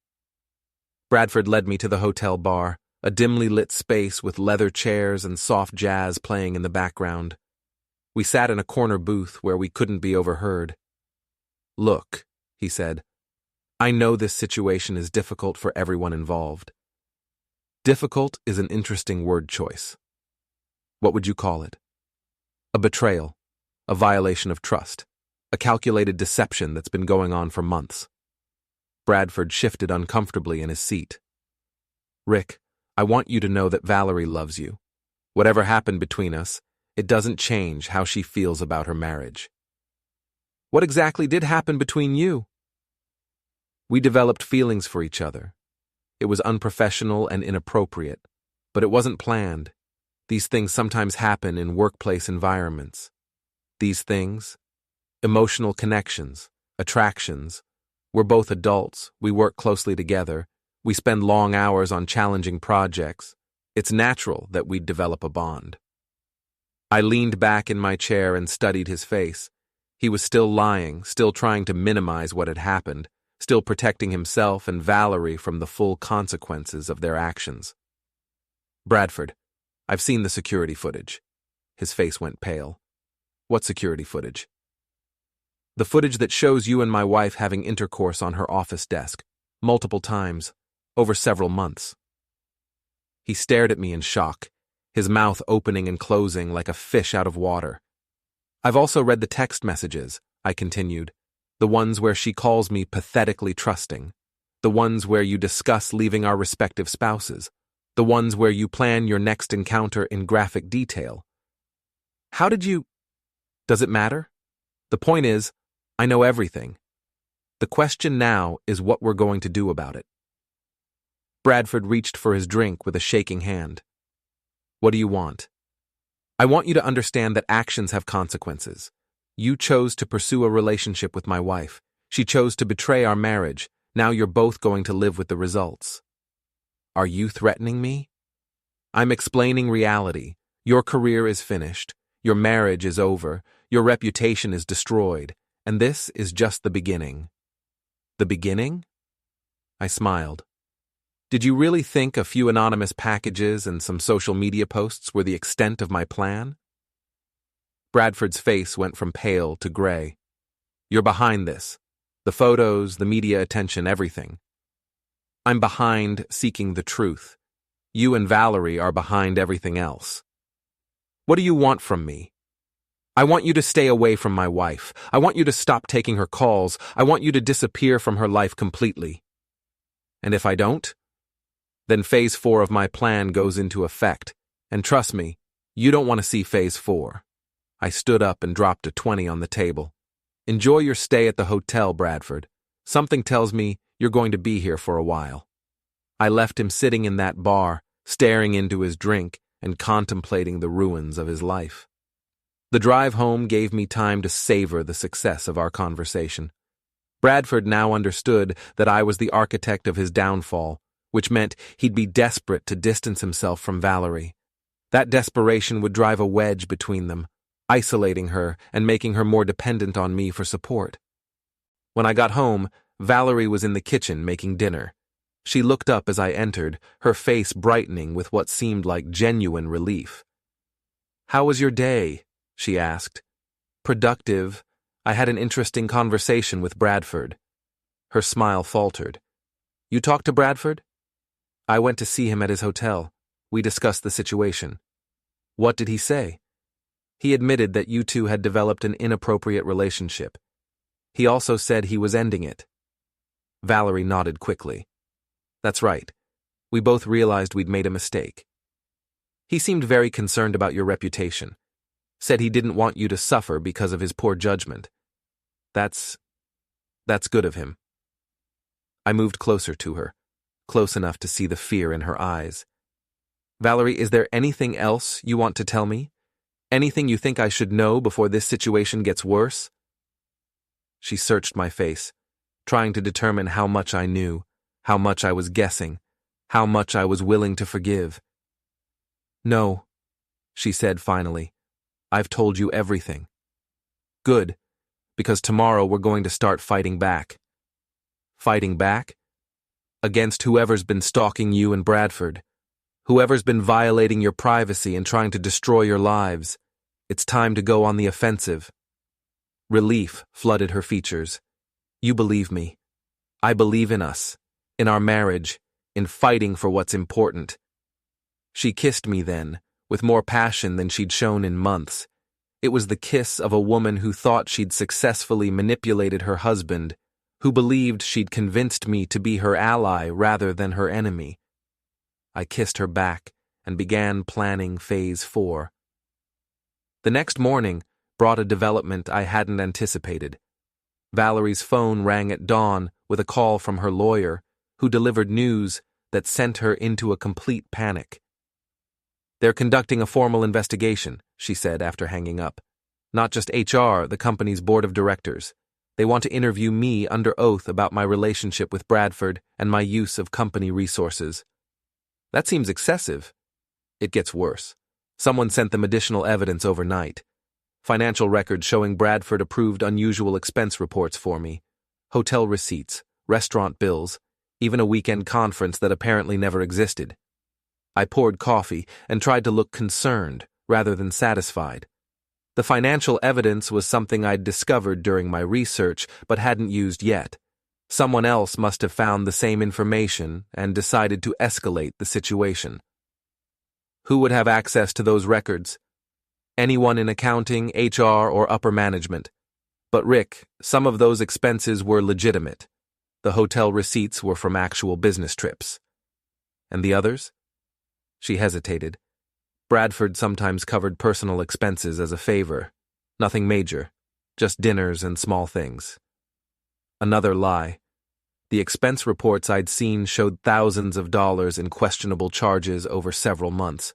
Bradford led me to the hotel bar, a dimly lit space with leather chairs and soft jazz playing in the background. We sat in a corner booth where we couldn't be overheard. "Look," he said, "I know this situation is difficult for everyone involved." Difficult is an interesting word choice. What would you call it? A betrayal, a violation of trust, a calculated deception that's been going on for months. Bradford shifted uncomfortably in his seat. "Rick, I want you to know that Valerie loves you. Whatever happened between us, it doesn't change how she feels about her marriage." "What exactly did happen between you?" "We developed feelings for each other. It was unprofessional and inappropriate, but it wasn't planned. These things sometimes happen in workplace environments. These things, emotional connections, attractions. We're both adults, we work closely together, we spend long hours on challenging projects. It's natural that we'd develop a bond." I leaned back in my chair and studied his face. He was still lying, still trying to minimize what had happened, still protecting himself and Valerie from the full consequences of their actions. "Bradford, I've seen the security footage." His face went pale. "What security footage?" "The footage that shows you and my wife having intercourse on her office desk, multiple times, over several months." He stared at me in shock, his mouth opening and closing like a fish out of water. "I've also read the text messages," I continued, "the ones where she calls me pathetically trusting, the ones where you discuss leaving our respective spouses, the ones where you plan your next encounter in graphic detail. How did you... Does it matter? The point is, I know everything. The question now is what we're going to do about it." Bradford reached for his drink with a shaking hand. "What do you want?" "I want you to understand that actions have consequences. You chose to pursue a relationship with my wife. She chose to betray our marriage. Now you're both going to live with the results." "Are you threatening me?" "I'm explaining reality. Your career is finished. Your marriage is over. Your reputation is destroyed. And this is just the beginning." "The beginning?" I smiled. "Did you really think a few anonymous packages and some social media posts were the extent of my plan?" Bradford's face went from pale to gray. "You're behind this. The photos, the media attention, everything." "I'm behind seeking the truth. You and Valerie are behind everything else." "What do you want from me?" "I want you to stay away from my wife. I want you to stop taking her calls. I want you to disappear from her life completely." "And if I don't?" "Then phase 4 of my plan goes into effect. And trust me, you don't want to see phase 4. I stood up and dropped a 20 on the table. "Enjoy your stay at the hotel, Bradford. Something tells me you're going to be here for a while." I left him sitting in that bar, staring into his drink and contemplating the ruins of his life. The drive home gave me time to savor the success of our conversation. Bradford now understood that I was the architect of his downfall, which meant he'd be desperate to distance himself from Valerie. That desperation would drive a wedge between them, isolating her and making her more dependent on me for support. When I got home, Valerie was in the kitchen making dinner. She looked up as I entered, her face brightening with what seemed like genuine relief. "How was your day?" she asked. "Productive. I had an interesting conversation with Bradford." Her smile faltered. "You talked to Bradford?" "I went to see him at his hotel. We discussed the situation." "What did he say?" "He admitted that you two had developed an inappropriate relationship. He also said he was ending it." Valerie nodded quickly. "That's right. We both realized we'd made a mistake. He seemed very concerned about your reputation. Said he didn't want you to suffer because of his poor judgment." "That's That's good of him. I moved closer to her, close enough to see the fear in her eyes. Valerie, is there anything else you want to tell me? Anything you think I should know before this situation gets worse? She searched my face, trying to determine how much I knew, how much I was guessing, how much I was willing to forgive. No, she said finally. I've told you everything. Good, because tomorrow we're going to start fighting back. Fighting back? Against whoever's been stalking you and Bradford. Whoever's been violating your privacy and trying to destroy your lives. It's time to go on the offensive. Relief flooded her features. You believe me. I believe in us, in our marriage, in fighting for what's important. She kissed me then, with more passion than she'd shown in months. It was the kiss of a woman who thought she'd successfully manipulated her husband, who believed she'd convinced me to be her ally rather than her enemy. I kissed her back and began planning Phase 4. The next morning brought a development I hadn't anticipated. Valerie's phone rang at dawn with a call from her lawyer, who delivered news that sent her into a complete panic. They're conducting a formal investigation, she said after hanging up. Not just HR, the company's board of directors. They want to interview me under oath about my relationship with Bradford and my use of company resources. That seems excessive. It gets worse. Someone sent them additional evidence overnight. Financial records showing Bradford approved unusual expense reports for me. Hotel receipts, restaurant bills, even a weekend conference that apparently never existed. I poured coffee and tried to look concerned rather than satisfied. The financial evidence was something I'd discovered during my research but hadn't used yet. Someone else must have found the same information and decided to escalate the situation. Who would have access to those records? Anyone in accounting, HR, or upper management. But Rick, some of those expenses were legitimate. The hotel receipts were from actual business trips. And the others? She hesitated. Bradford sometimes covered personal expenses as a favor. Nothing major, just dinners and small things. Another lie. The expense reports I'd seen showed thousands of dollars in questionable charges over several months.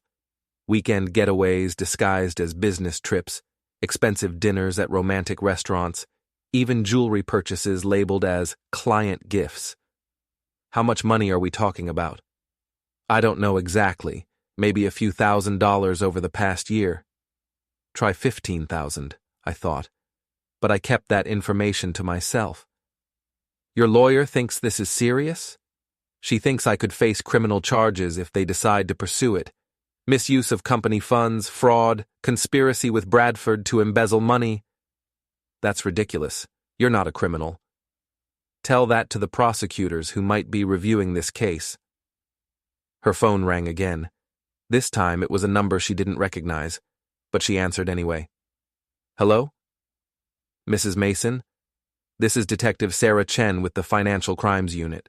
Weekend getaways disguised as business trips, expensive dinners at romantic restaurants, even jewelry purchases labeled as client gifts. How much money are we talking about? I don't know exactly, maybe a few $1,000s over the past year. Try 15,000, I thought, but I kept that information to myself. Your lawyer thinks this is serious? She thinks I could face criminal charges if they decide to pursue it. Misuse of company funds, fraud, conspiracy with Bradford to embezzle money. That's ridiculous. You're not a criminal. Tell that to the prosecutors who might be reviewing this case. Her phone rang again. This time it was a number she didn't recognize, but she answered anyway. Hello? Mrs. Mason? This is Detective Sarah Chen with the Financial Crimes Unit.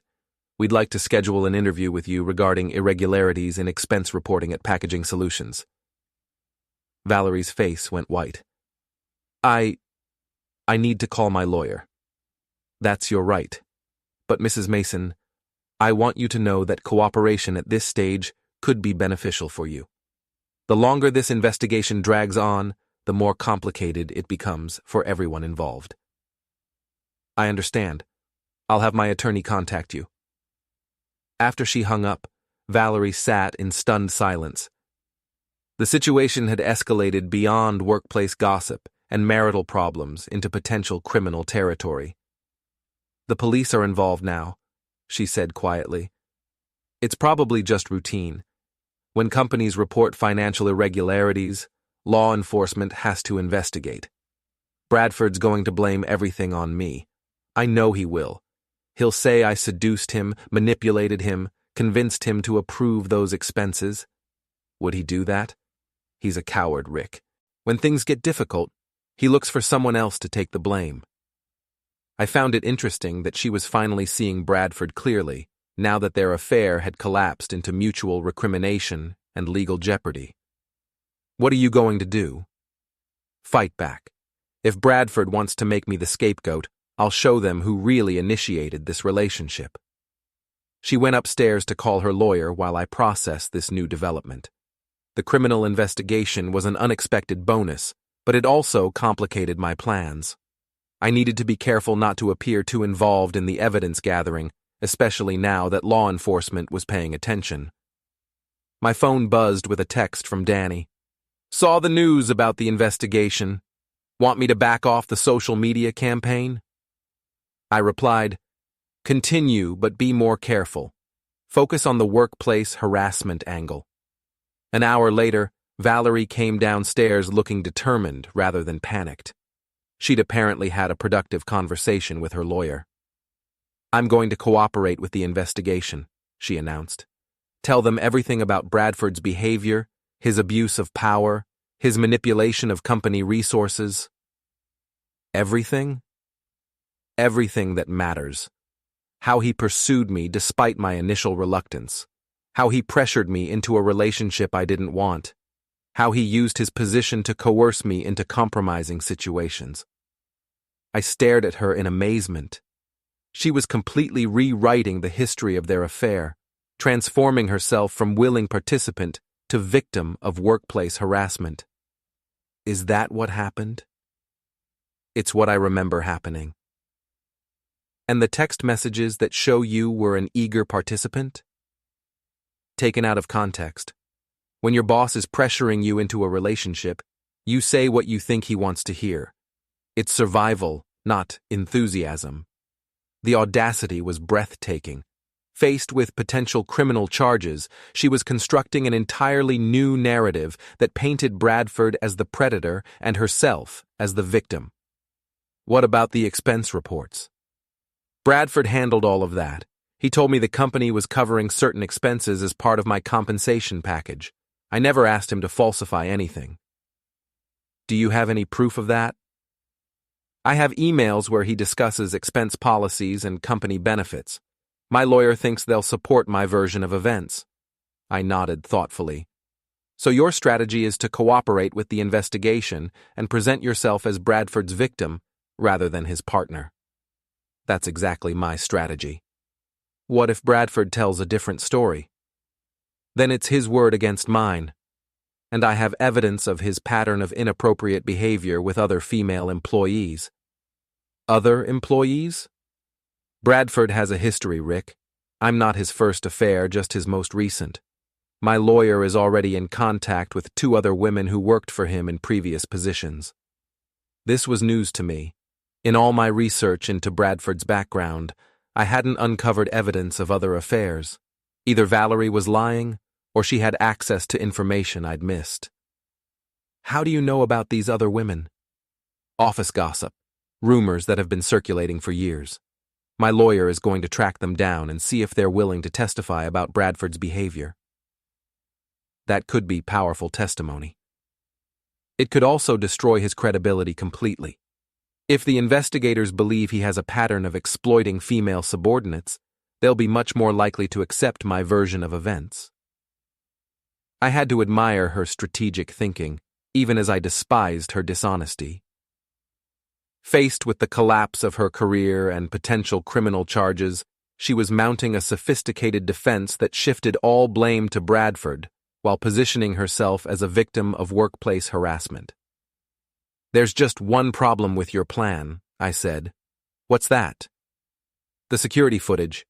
We'd like to schedule an interview with you regarding irregularities in expense reporting at Packaging Solutions. Valerie's face went white. I need to call my lawyer. That's your right. But Mrs. Mason, I want you to know that cooperation at this stage could be beneficial for you. The longer this investigation drags on, the more complicated it becomes for everyone involved. I understand. I'll have my attorney contact you. After she hung up, Valerie sat in stunned silence. The situation had escalated beyond workplace gossip and marital problems into potential criminal territory. The police are involved now, she said quietly. It's probably just routine. When companies report financial irregularities, law enforcement has to investigate. Bradford's going to blame everything on me. I know he will. He'll say I seduced him, manipulated him, convinced him to approve those expenses. Would he do that? He's a coward, Rick. When things get difficult, he looks for someone else to take the blame. I found it interesting that she was finally seeing Bradford clearly, now that their affair had collapsed into mutual recrimination and legal jeopardy. What are you going to do? Fight back. If Bradford wants to make me the scapegoat, I'll show them who really initiated this relationship. She went upstairs to call her lawyer while I processed this new development. The criminal investigation was an unexpected bonus, but it also complicated my plans. I needed to be careful not to appear too involved in the evidence gathering, especially now that law enforcement was paying attention. My phone buzzed with a text from Danny. "Saw the news about the investigation. Want me to back off the social media campaign?" I replied, "Continue, but be more careful. Focus on the workplace harassment angle." An hour later, Valerie came downstairs looking determined rather than panicked. She'd apparently had a productive conversation with her lawyer. "I'm going to cooperate with the investigation," she announced. "Tell them everything about Bradford's behavior, his abuse of power, his manipulation of company resources." Everything? Everything that matters. How he pursued me despite my initial reluctance. How he pressured me into a relationship I didn't want. How he used his position to coerce me into compromising situations. I stared at her in amazement. She was completely rewriting the history of their affair, transforming herself from willing participant to victim of workplace harassment. Is that what happened? It's what I remember happening. And the text messages that show you were an eager participant? Taken out of context. When your boss is pressuring you into a relationship, you say what you think he wants to hear. It's survival, not enthusiasm. The audacity was breathtaking. Faced with potential criminal charges, she was constructing an entirely new narrative that painted Bradford as the predator and herself as the victim. What about the expense reports? Bradford handled all of that. He told me the company was covering certain expenses as part of my compensation package. I never asked him to falsify anything. Do you have any proof of that? I have emails where he discusses expense policies and company benefits. My lawyer thinks they'll support my version of events. I nodded thoughtfully. So your strategy is to cooperate with the investigation and present yourself as Bradford's victim rather than his partner. That's exactly my strategy. What if Bradford tells a different story? Then it's his word against mine, and I have evidence of his pattern of inappropriate behavior with other female employees. Other employees? Bradford has a history, Rick. I'm not his first affair, just his most recent. My lawyer is already in contact with 2 other women who worked for him in previous positions. This was news to me. In all my research into Bradford's background, I hadn't uncovered evidence of other affairs. Either Valerie was lying, or she had access to information I'd missed. How do you know about these other women? Office gossip, rumors that have been circulating for years. My lawyer is going to track them down and see if they're willing to testify about Bradford's behavior. That could be powerful testimony. It could also destroy his credibility completely. If the investigators believe he has a pattern of exploiting female subordinates, they'll be much more likely to accept my version of events. I had to admire her strategic thinking, even as I despised her dishonesty. Faced with the collapse of her career and potential criminal charges, she was mounting a sophisticated defense that shifted all blame to Bradford while positioning herself as a victim of workplace harassment. There's just one problem with your plan, I said. What's that? The security footage.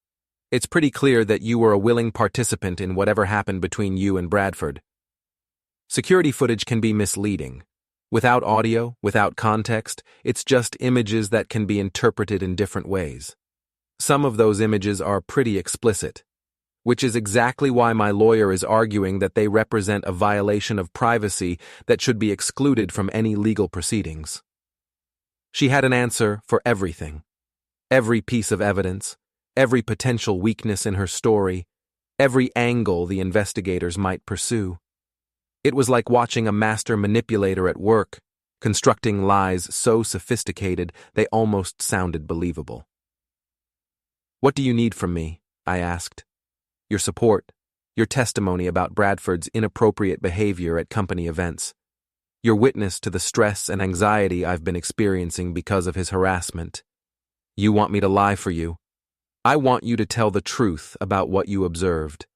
It's pretty clear that you were a willing participant in whatever happened between you and Bradford. Security footage can be misleading. Without audio, without context, it's just images that can be interpreted in different ways. Some of those images are pretty explicit, which is exactly why my lawyer is arguing that they represent a violation of privacy that should be excluded from any legal proceedings. She had an answer for everything. Every piece of evidence, every potential weakness in her story, every angle the investigators might pursue. It was like watching a master manipulator at work, constructing lies so sophisticated they almost sounded believable. What do you need from me? I asked. Your support, your testimony about Bradford's inappropriate behavior at company events, your witness to the stress and anxiety I've been experiencing because of his harassment. You want me to lie for you? I want you to tell the truth about what you observed.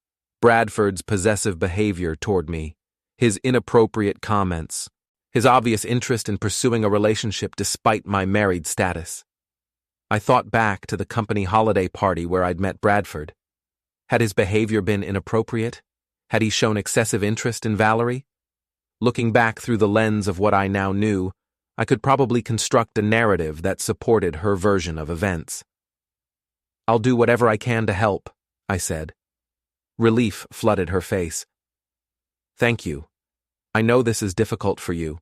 Bradford's possessive behavior toward me, his inappropriate comments, his obvious interest in pursuing a relationship despite my married status. I thought back to the company holiday party where I'd met Bradford. Had his behavior been inappropriate? Had he shown excessive interest in Valerie? Looking back through the lens of what I now knew, I could probably construct a narrative that supported her version of events. I'll do whatever I can to help, I said. Relief flooded her face. Thank you. I know this is difficult for you,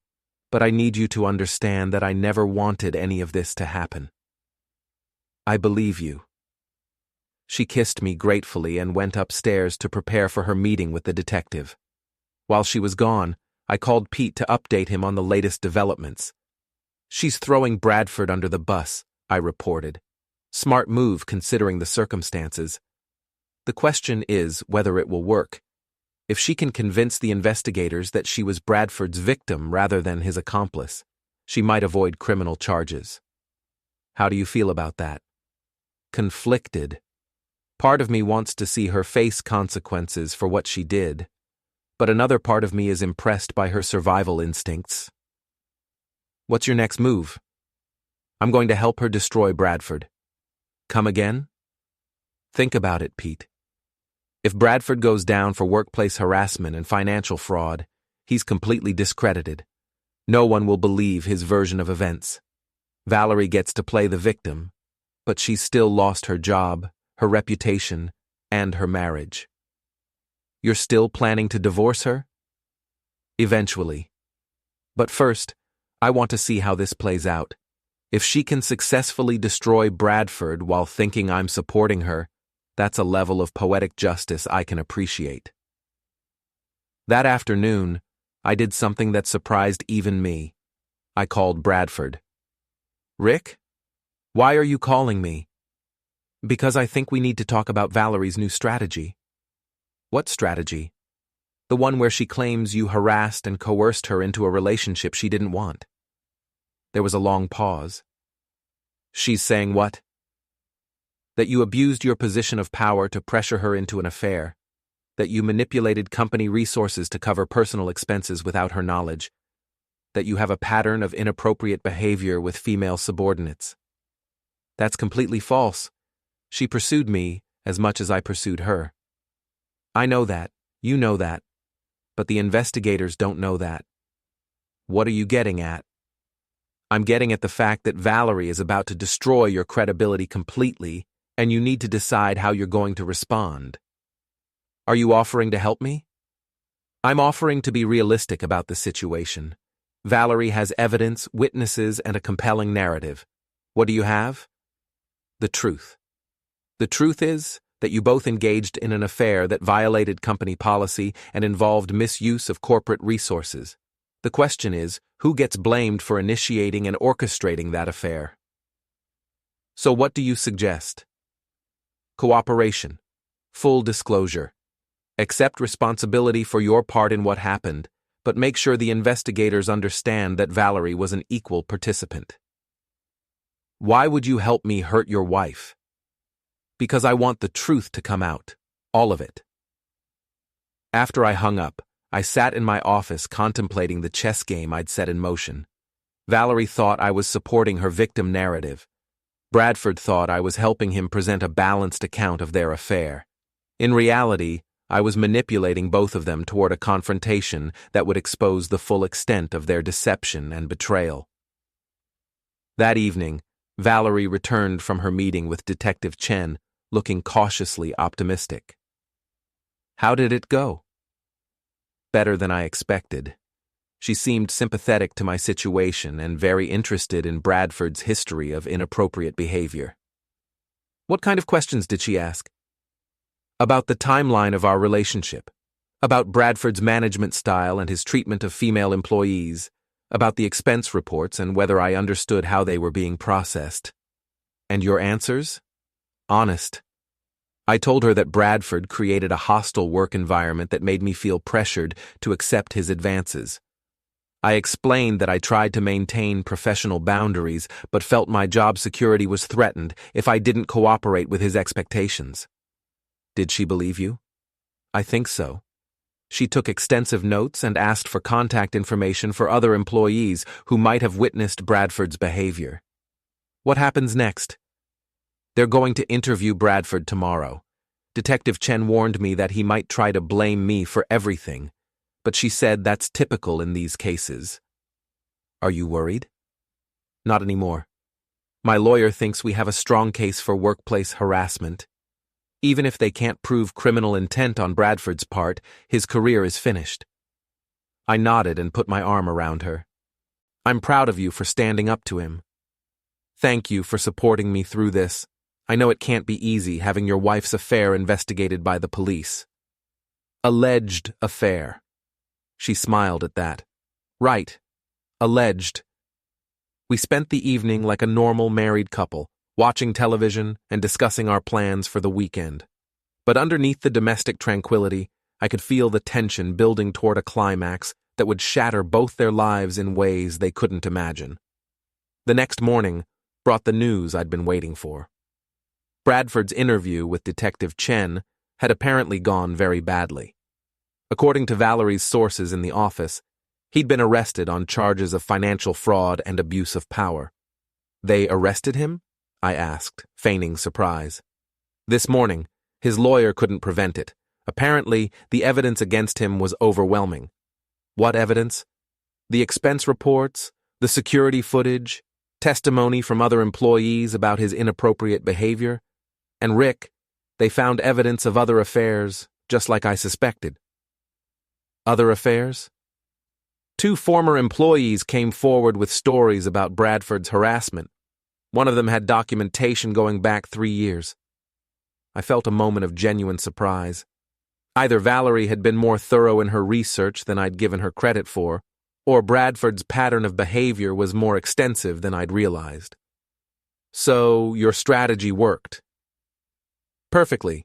but I need you to understand that I never wanted any of this to happen. I believe you. She kissed me gratefully and went upstairs to prepare for her meeting with the detective. While she was gone, I called Pete to update him on the latest developments. She's throwing Bradford under the bus, I reported. Smart move considering the circumstances. The question is whether it will work. If she can convince the investigators that she was Bradford's victim rather than his accomplice, she might avoid criminal charges. How do you feel about that? Conflicted. Part of me wants to see her face consequences for what she did, but another part of me is impressed by her survival instincts. What's your next move? I'm going to help her destroy Bradford. Come again? Think about it, Pete. If Bradford goes down for workplace harassment and financial fraud, he's completely discredited. No one will believe his version of events. Valerie gets to play the victim, but she's still lost her job, her reputation, and her marriage. You're still planning to divorce her? Eventually. But first, I want to see how this plays out. If she can successfully destroy Bradford while thinking I'm supporting her, that's a level of poetic justice I can appreciate. That afternoon, I did something that surprised even me. I called Bradford. Rick? Why are you calling me? Because I think we need to talk about Valerie's new strategy. What strategy? The one where she claims you harassed and coerced her into a relationship she didn't want. There was a long pause. She's saying what? That you abused your position of power to pressure her into an affair. That you manipulated company resources to cover personal expenses without her knowledge. That you have a pattern of inappropriate behavior with female subordinates. That's completely false. She pursued me as much as I pursued her. I know that. You know that. But the investigators don't know that. What are you getting at? I'm getting at the fact that Valerie is about to destroy your credibility completely, and you need to decide how you're going to respond. Are you offering to help me? I'm offering to be realistic about the situation. Valerie has evidence, witnesses, and a compelling narrative. What do you have? The truth. The truth is that you both engaged in an affair that violated company policy and involved misuse of corporate resources. The question is, who gets blamed for initiating and orchestrating that affair? So what do you suggest? Cooperation. Full disclosure. Accept responsibility for your part in what happened, but make sure the investigators understand that Valerie was an equal participant. Why would you help me hurt your wife? Because I want the truth to come out. All of it. After I hung up, I sat in my office contemplating the chess game I'd set in motion. Valerie thought I was supporting her victim narrative. Bradford thought I was helping him present a balanced account of their affair. In reality, I was manipulating both of them toward a confrontation that would expose the full extent of their deception and betrayal. That evening, Valerie returned from her meeting with Detective Chen, looking cautiously optimistic. How did it go? Better than I expected. She seemed sympathetic to my situation and very interested in Bradford's history of inappropriate behavior. What kind of questions did she ask? About the timeline of our relationship, about Bradford's management style and his treatment of female employees, about the expense reports and whether I understood how they were being processed. And your answers? Honest. I told her that Bradford created a hostile work environment that made me feel pressured to accept his advances. I explained that I tried to maintain professional boundaries, but felt my job security was threatened if I didn't cooperate with his expectations. Did she believe you? I think so. She took extensive notes and asked for contact information for other employees who might have witnessed Bradford's behavior. What happens next? They're going to interview Bradford tomorrow. Detective Chen warned me that he might try to blame me for everything, but she said that's typical in these cases. Are you worried? Not anymore. My lawyer thinks we have a strong case for workplace harassment. Even if they can't prove criminal intent on Bradford's part, his career is finished. I nodded and put my arm around her. I'm proud of you for standing up to him. Thank you for supporting me through this. I know it can't be easy having your wife's affair investigated by the police. Alleged affair. She smiled at that. Right. Alleged. We spent the evening like a normal married couple, watching television and discussing our plans for the weekend. But underneath the domestic tranquility, I could feel the tension building toward a climax that would shatter both their lives in ways they couldn't imagine. The next morning brought the news I'd been waiting for. Bradford's interview with Detective Chen had apparently gone very badly. According to Valerie's sources in the office, he'd been arrested on charges of financial fraud and abuse of power. They arrested him? I asked, feigning surprise. This morning, his lawyer couldn't prevent it. Apparently, the evidence against him was overwhelming. What evidence? The expense reports, the security footage, testimony from other employees about his inappropriate behavior. And Rick, they found evidence of other affairs, just like I suspected. Other affairs? 2 former employees came forward with stories about Bradford's harassment. One of them had documentation going back 3 years. I felt a moment of genuine surprise. Either Valerie had been more thorough in her research than I'd given her credit for, or Bradford's pattern of behavior was more extensive than I'd realized. So, your strategy worked. Perfectly.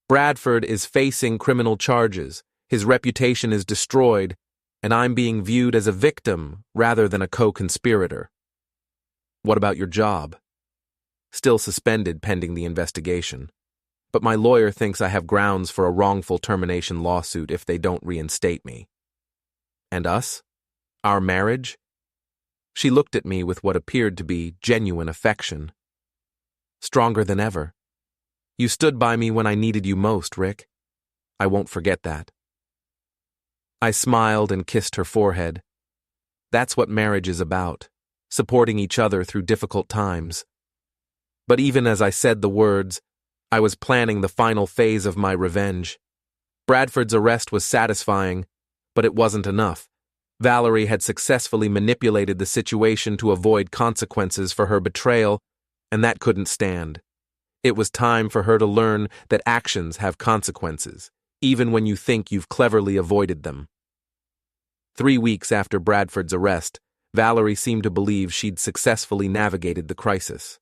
Bradford is facing criminal charges, his reputation is destroyed, and I'm being viewed as a victim rather than a co-conspirator. What about your job? Still suspended pending the investigation. But my lawyer thinks I have grounds for a wrongful termination lawsuit if they don't reinstate me. And us? Our marriage? She looked at me with what appeared to be genuine affection. Stronger than ever. You stood by me when I needed you most, Rick. I won't forget that. I smiled and kissed her forehead. That's what marriage is about, supporting each other through difficult times. But even as I said the words, I was planning the final phase of my revenge. Bradford's arrest was satisfying, but it wasn't enough. Valerie had successfully manipulated the situation to avoid consequences for her betrayal, and that couldn't stand. It was time for her to learn that actions have consequences, even when you think you've cleverly avoided them. 3 weeks after Bradford's arrest, Valerie seemed to believe she'd successfully navigated the crisis.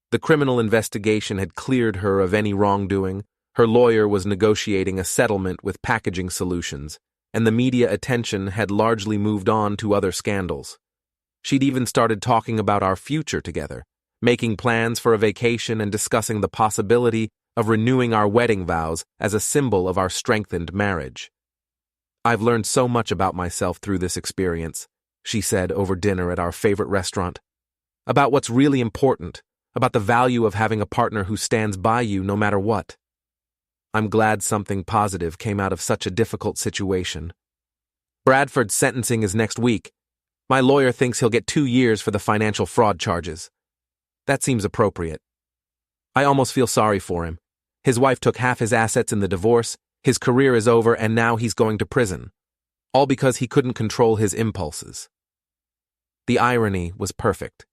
The criminal investigation had cleared her of any wrongdoing, her lawyer was negotiating a settlement with packaging solutions, and the media attention had largely moved on to other scandals. She'd even started talking about our future together, making plans for a vacation and discussing the possibility of renewing our wedding vows as a symbol of our strengthened marriage. I've learned so much about myself through this experience, she said over dinner at our favorite restaurant. About what's really important, about the value of having a partner who stands by you no matter what. I'm glad something positive came out of such a difficult situation. Bradford's sentencing is next week. My lawyer thinks he'll get 2 years for the financial fraud charges. That seems appropriate. I almost feel sorry for him. His wife took half his assets in the divorce, his career is over, and now he's going to prison. All because he couldn't control his impulses. The irony was perfect.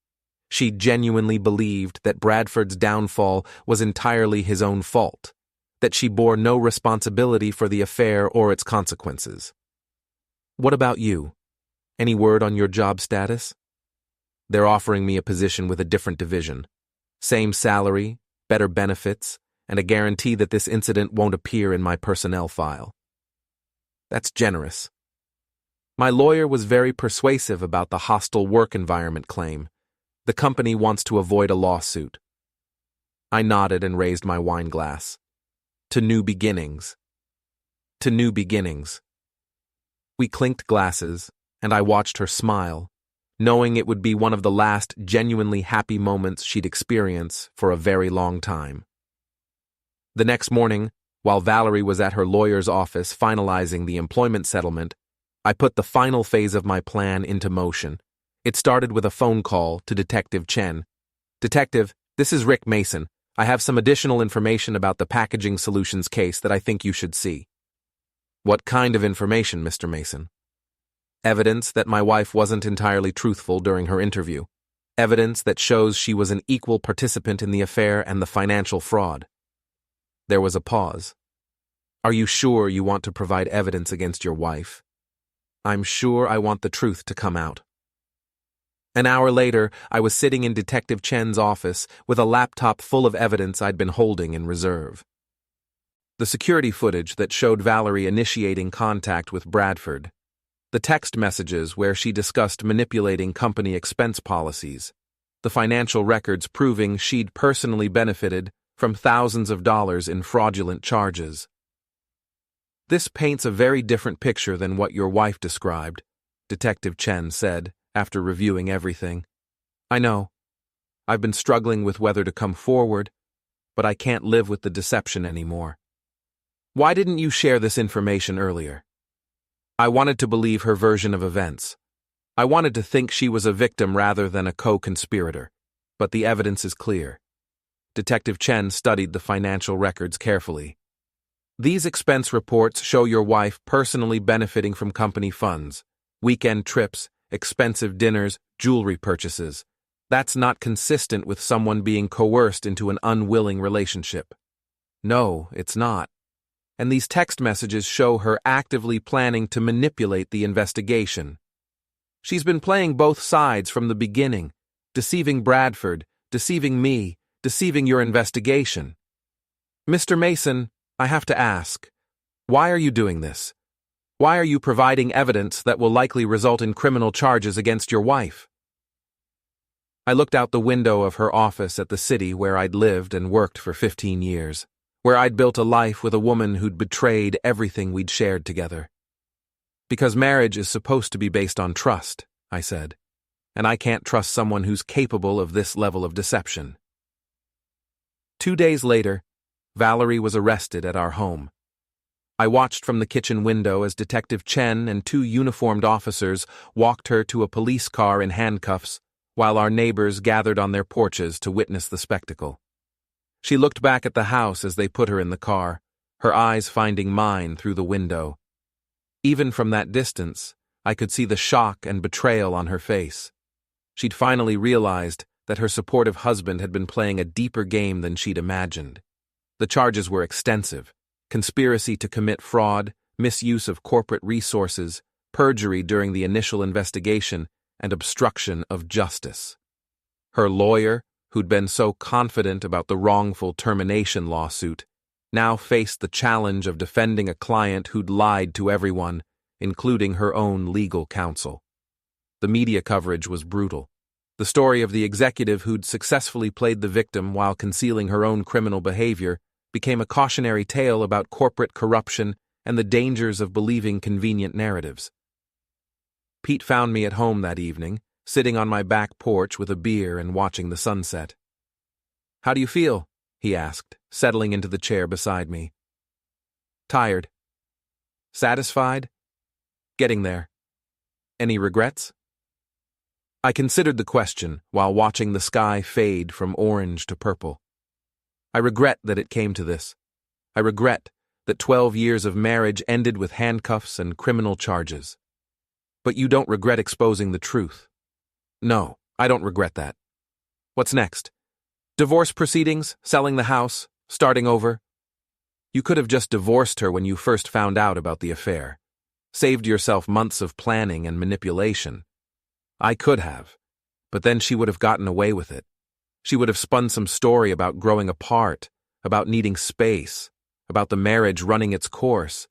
She genuinely believed that Bradford's downfall was entirely his own fault, that she bore no responsibility for the affair or its consequences. What about you? Any word on your job status? They're offering me a position with a different division. Same salary, better benefits, and a guarantee that this incident won't appear in my personnel file. That's generous. My lawyer was very persuasive about the hostile work environment claim. The company wants to avoid a lawsuit. I nodded and raised my wine glass. To new beginnings. To new beginnings. We clinked glasses, and I watched her smile, knowing it would be one of the last genuinely happy moments she'd experience for a very long time. The next morning, while Valerie was at her lawyer's office finalizing the employment settlement, I put the final phase of my plan into motion. It started with a phone call to Detective Chen. "Detective, this is Rick Mason. I have some additional information about the packaging solutions case that I think you should see." "What kind of information, Mr. Mason?" "Evidence that my wife wasn't entirely truthful during her interview. Evidence that shows she was an equal participant in the affair and the financial fraud." There was a pause. "Are you sure you want to provide evidence against your wife?" "I'm sure I want the truth to come out." An hour later, I was sitting in Detective Chen's office with a laptop full of evidence I'd been holding in reserve. The security footage that showed Valerie initiating contact with Bradford. The text messages where she discussed manipulating company expense policies. The financial records proving she'd personally benefited from thousands of dollars in fraudulent charges. "This paints a very different picture than what your wife described," Detective Chen said, after reviewing everything. "I know. I've been struggling with whether to come forward, but I can't live with the deception anymore. Why didn't you share this information earlier?" "I wanted to believe her version of events. I wanted to think she was a victim rather than a co-conspirator, but the evidence is clear." Detective Chen studied the financial records carefully. "These expense reports show your wife personally benefiting from company funds, weekend trips, expensive dinners, jewelry purchases. That's not consistent with someone being coerced into an unwilling relationship." "No, it's not. And these text messages show her actively planning to manipulate the investigation. She's been playing both sides from the beginning, deceiving Bradford, deceiving me, deceiving your investigation. Mr. Mason, I have to ask, why are you doing this? Why are you providing evidence that will likely result in criminal charges against your wife?" I looked out the window of her office at the city where I'd lived and worked for 15 years, where I'd built a life with a woman who'd betrayed everything we'd shared together. "Because marriage is supposed to be based on trust," I said, "and I can't trust someone who's capable of this level of deception." 2 days later, Valerie was arrested at our home. I watched from the kitchen window as Detective Chen and 2 uniformed officers walked her to a police car in handcuffs, while our neighbors gathered on their porches to witness the spectacle. She looked back at the house as they put her in the car, her eyes finding mine through the window. Even from that distance, I could see the shock and betrayal on her face. She'd finally realized that her supportive husband had been playing a deeper game than she'd imagined. The charges were extensive: conspiracy to commit fraud, misuse of corporate resources, perjury during the initial investigation, and obstruction of justice. Her lawyer, who'd been so confident about the wrongful termination lawsuit, now faced the challenge of defending a client who'd lied to everyone, including her own legal counsel. The media coverage was brutal. The story of the executive who'd successfully played the victim while concealing her own criminal behavior became a cautionary tale about corporate corruption and the dangers of believing convenient narratives. Pete found me at home that evening, sitting on my back porch with a beer and watching the sunset. "How do you feel?" he asked, settling into the chair beside me. "Tired." "Satisfied?" "Getting there." "Any regrets?" I considered the question while watching the sky fade from orange to purple. I regret that it came to this. I regret that 12 years of marriage ended with handcuffs and criminal charges. But you don't regret exposing the truth. No, I don't regret that. What's next? Divorce proceedings, selling the house, starting over? You could have just divorced her when you first found out about the affair. Saved yourself months of planning and manipulation. I could have, but then she would have gotten away with it. She would have spun some story about growing apart, about needing space, about the marriage running its course,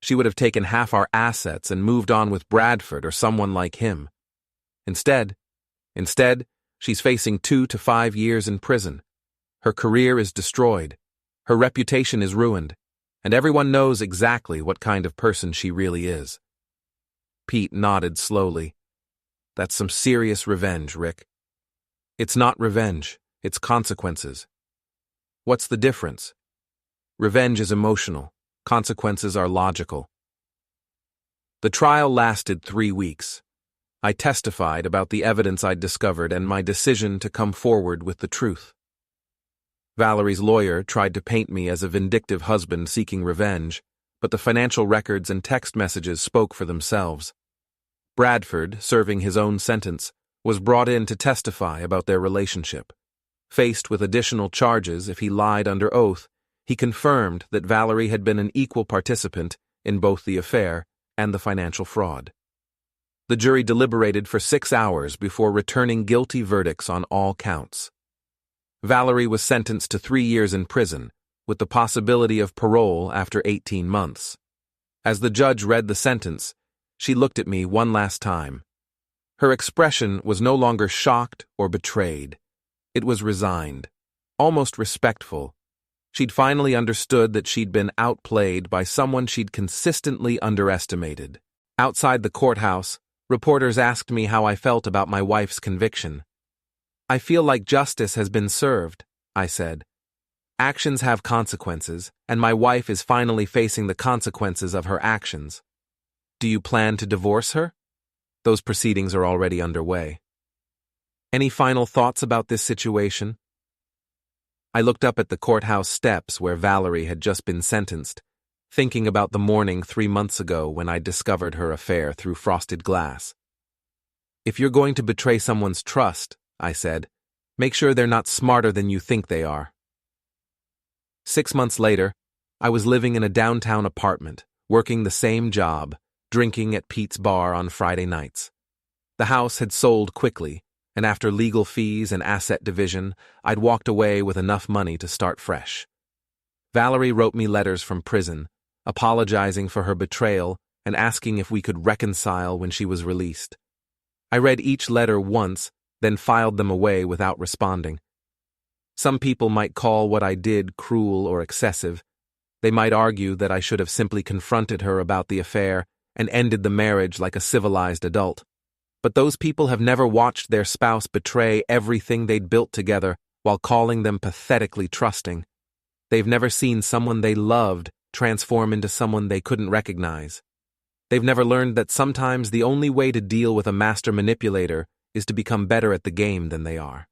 she would have taken half our assets and moved on with Bradford or someone like him. Instead, she's facing 2 to 5 years in prison. Her career is destroyed, her reputation is ruined, and everyone knows exactly what kind of person she really is. Pete nodded slowly. That's some serious revenge, Rick. It's not revenge, it's consequences. What's the difference? Revenge is emotional, consequences are logical. The trial lasted 3 weeks. I testified about the evidence I'd discovered and my decision to come forward with the truth. Valerie's lawyer tried to paint me as a vindictive husband seeking revenge, but the financial records and text messages spoke for themselves. Bradford, serving his own sentence, was brought in to testify about their relationship. Faced with additional charges if he lied under oath, he confirmed that Valerie had been an equal participant in both the affair and the financial fraud. The jury deliberated for 6 hours before returning guilty verdicts on all counts. Valerie was sentenced to 3 years in prison, with the possibility of parole after 18 months. As the judge read the sentence, she looked at me one last time. Her expression was no longer shocked or betrayed. It was resigned, almost respectful. She'd finally understood that she'd been outplayed by someone she'd consistently underestimated. Outside the courthouse, reporters asked me how I felt about my wife's conviction. I feel like justice has been served, I said. Actions have consequences, and my wife is finally facing the consequences of her actions. Do you plan to divorce her? Those proceedings are already underway. Any final thoughts about this situation? I looked up at the courthouse steps where Valerie had just been sentenced, thinking about the morning 3 months ago when I discovered her affair through frosted glass. If you're going to betray someone's trust, I said, make sure they're not smarter than you think they are. 6 months later, I was living in a downtown apartment, working the same job, drinking at Pete's bar on Friday nights. The house had sold quickly, and after legal fees and asset division, I'd walked away with enough money to start fresh. Valerie wrote me letters from prison, apologizing for her betrayal and asking if we could reconcile when she was released. I read each letter once, then filed them away without responding. Some people might call what I did cruel or excessive. They might argue that I should have simply confronted her about the affair and ended the marriage like a civilized adult. But those people have never watched their spouse betray everything they'd built together while calling them pathetically trusting. They've never seen someone they loved transform into someone they couldn't recognize. They've never learned that sometimes the only way to deal with a master manipulator is to become better at the game than they are.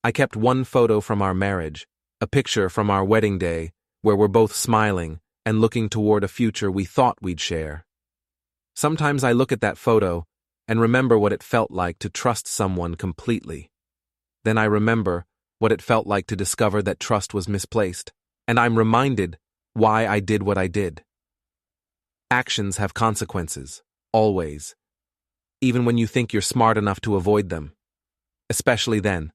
I kept one photo from our marriage, a picture from our wedding day, where we're both smiling and looking toward a future we thought we'd share. Sometimes I look at that photo and remember what it felt like to trust someone completely. Then I remember what it felt like to discover that trust was misplaced, and I'm reminded why I did what I did. Actions have consequences, always, even when you think you're smart enough to avoid them. Especially then,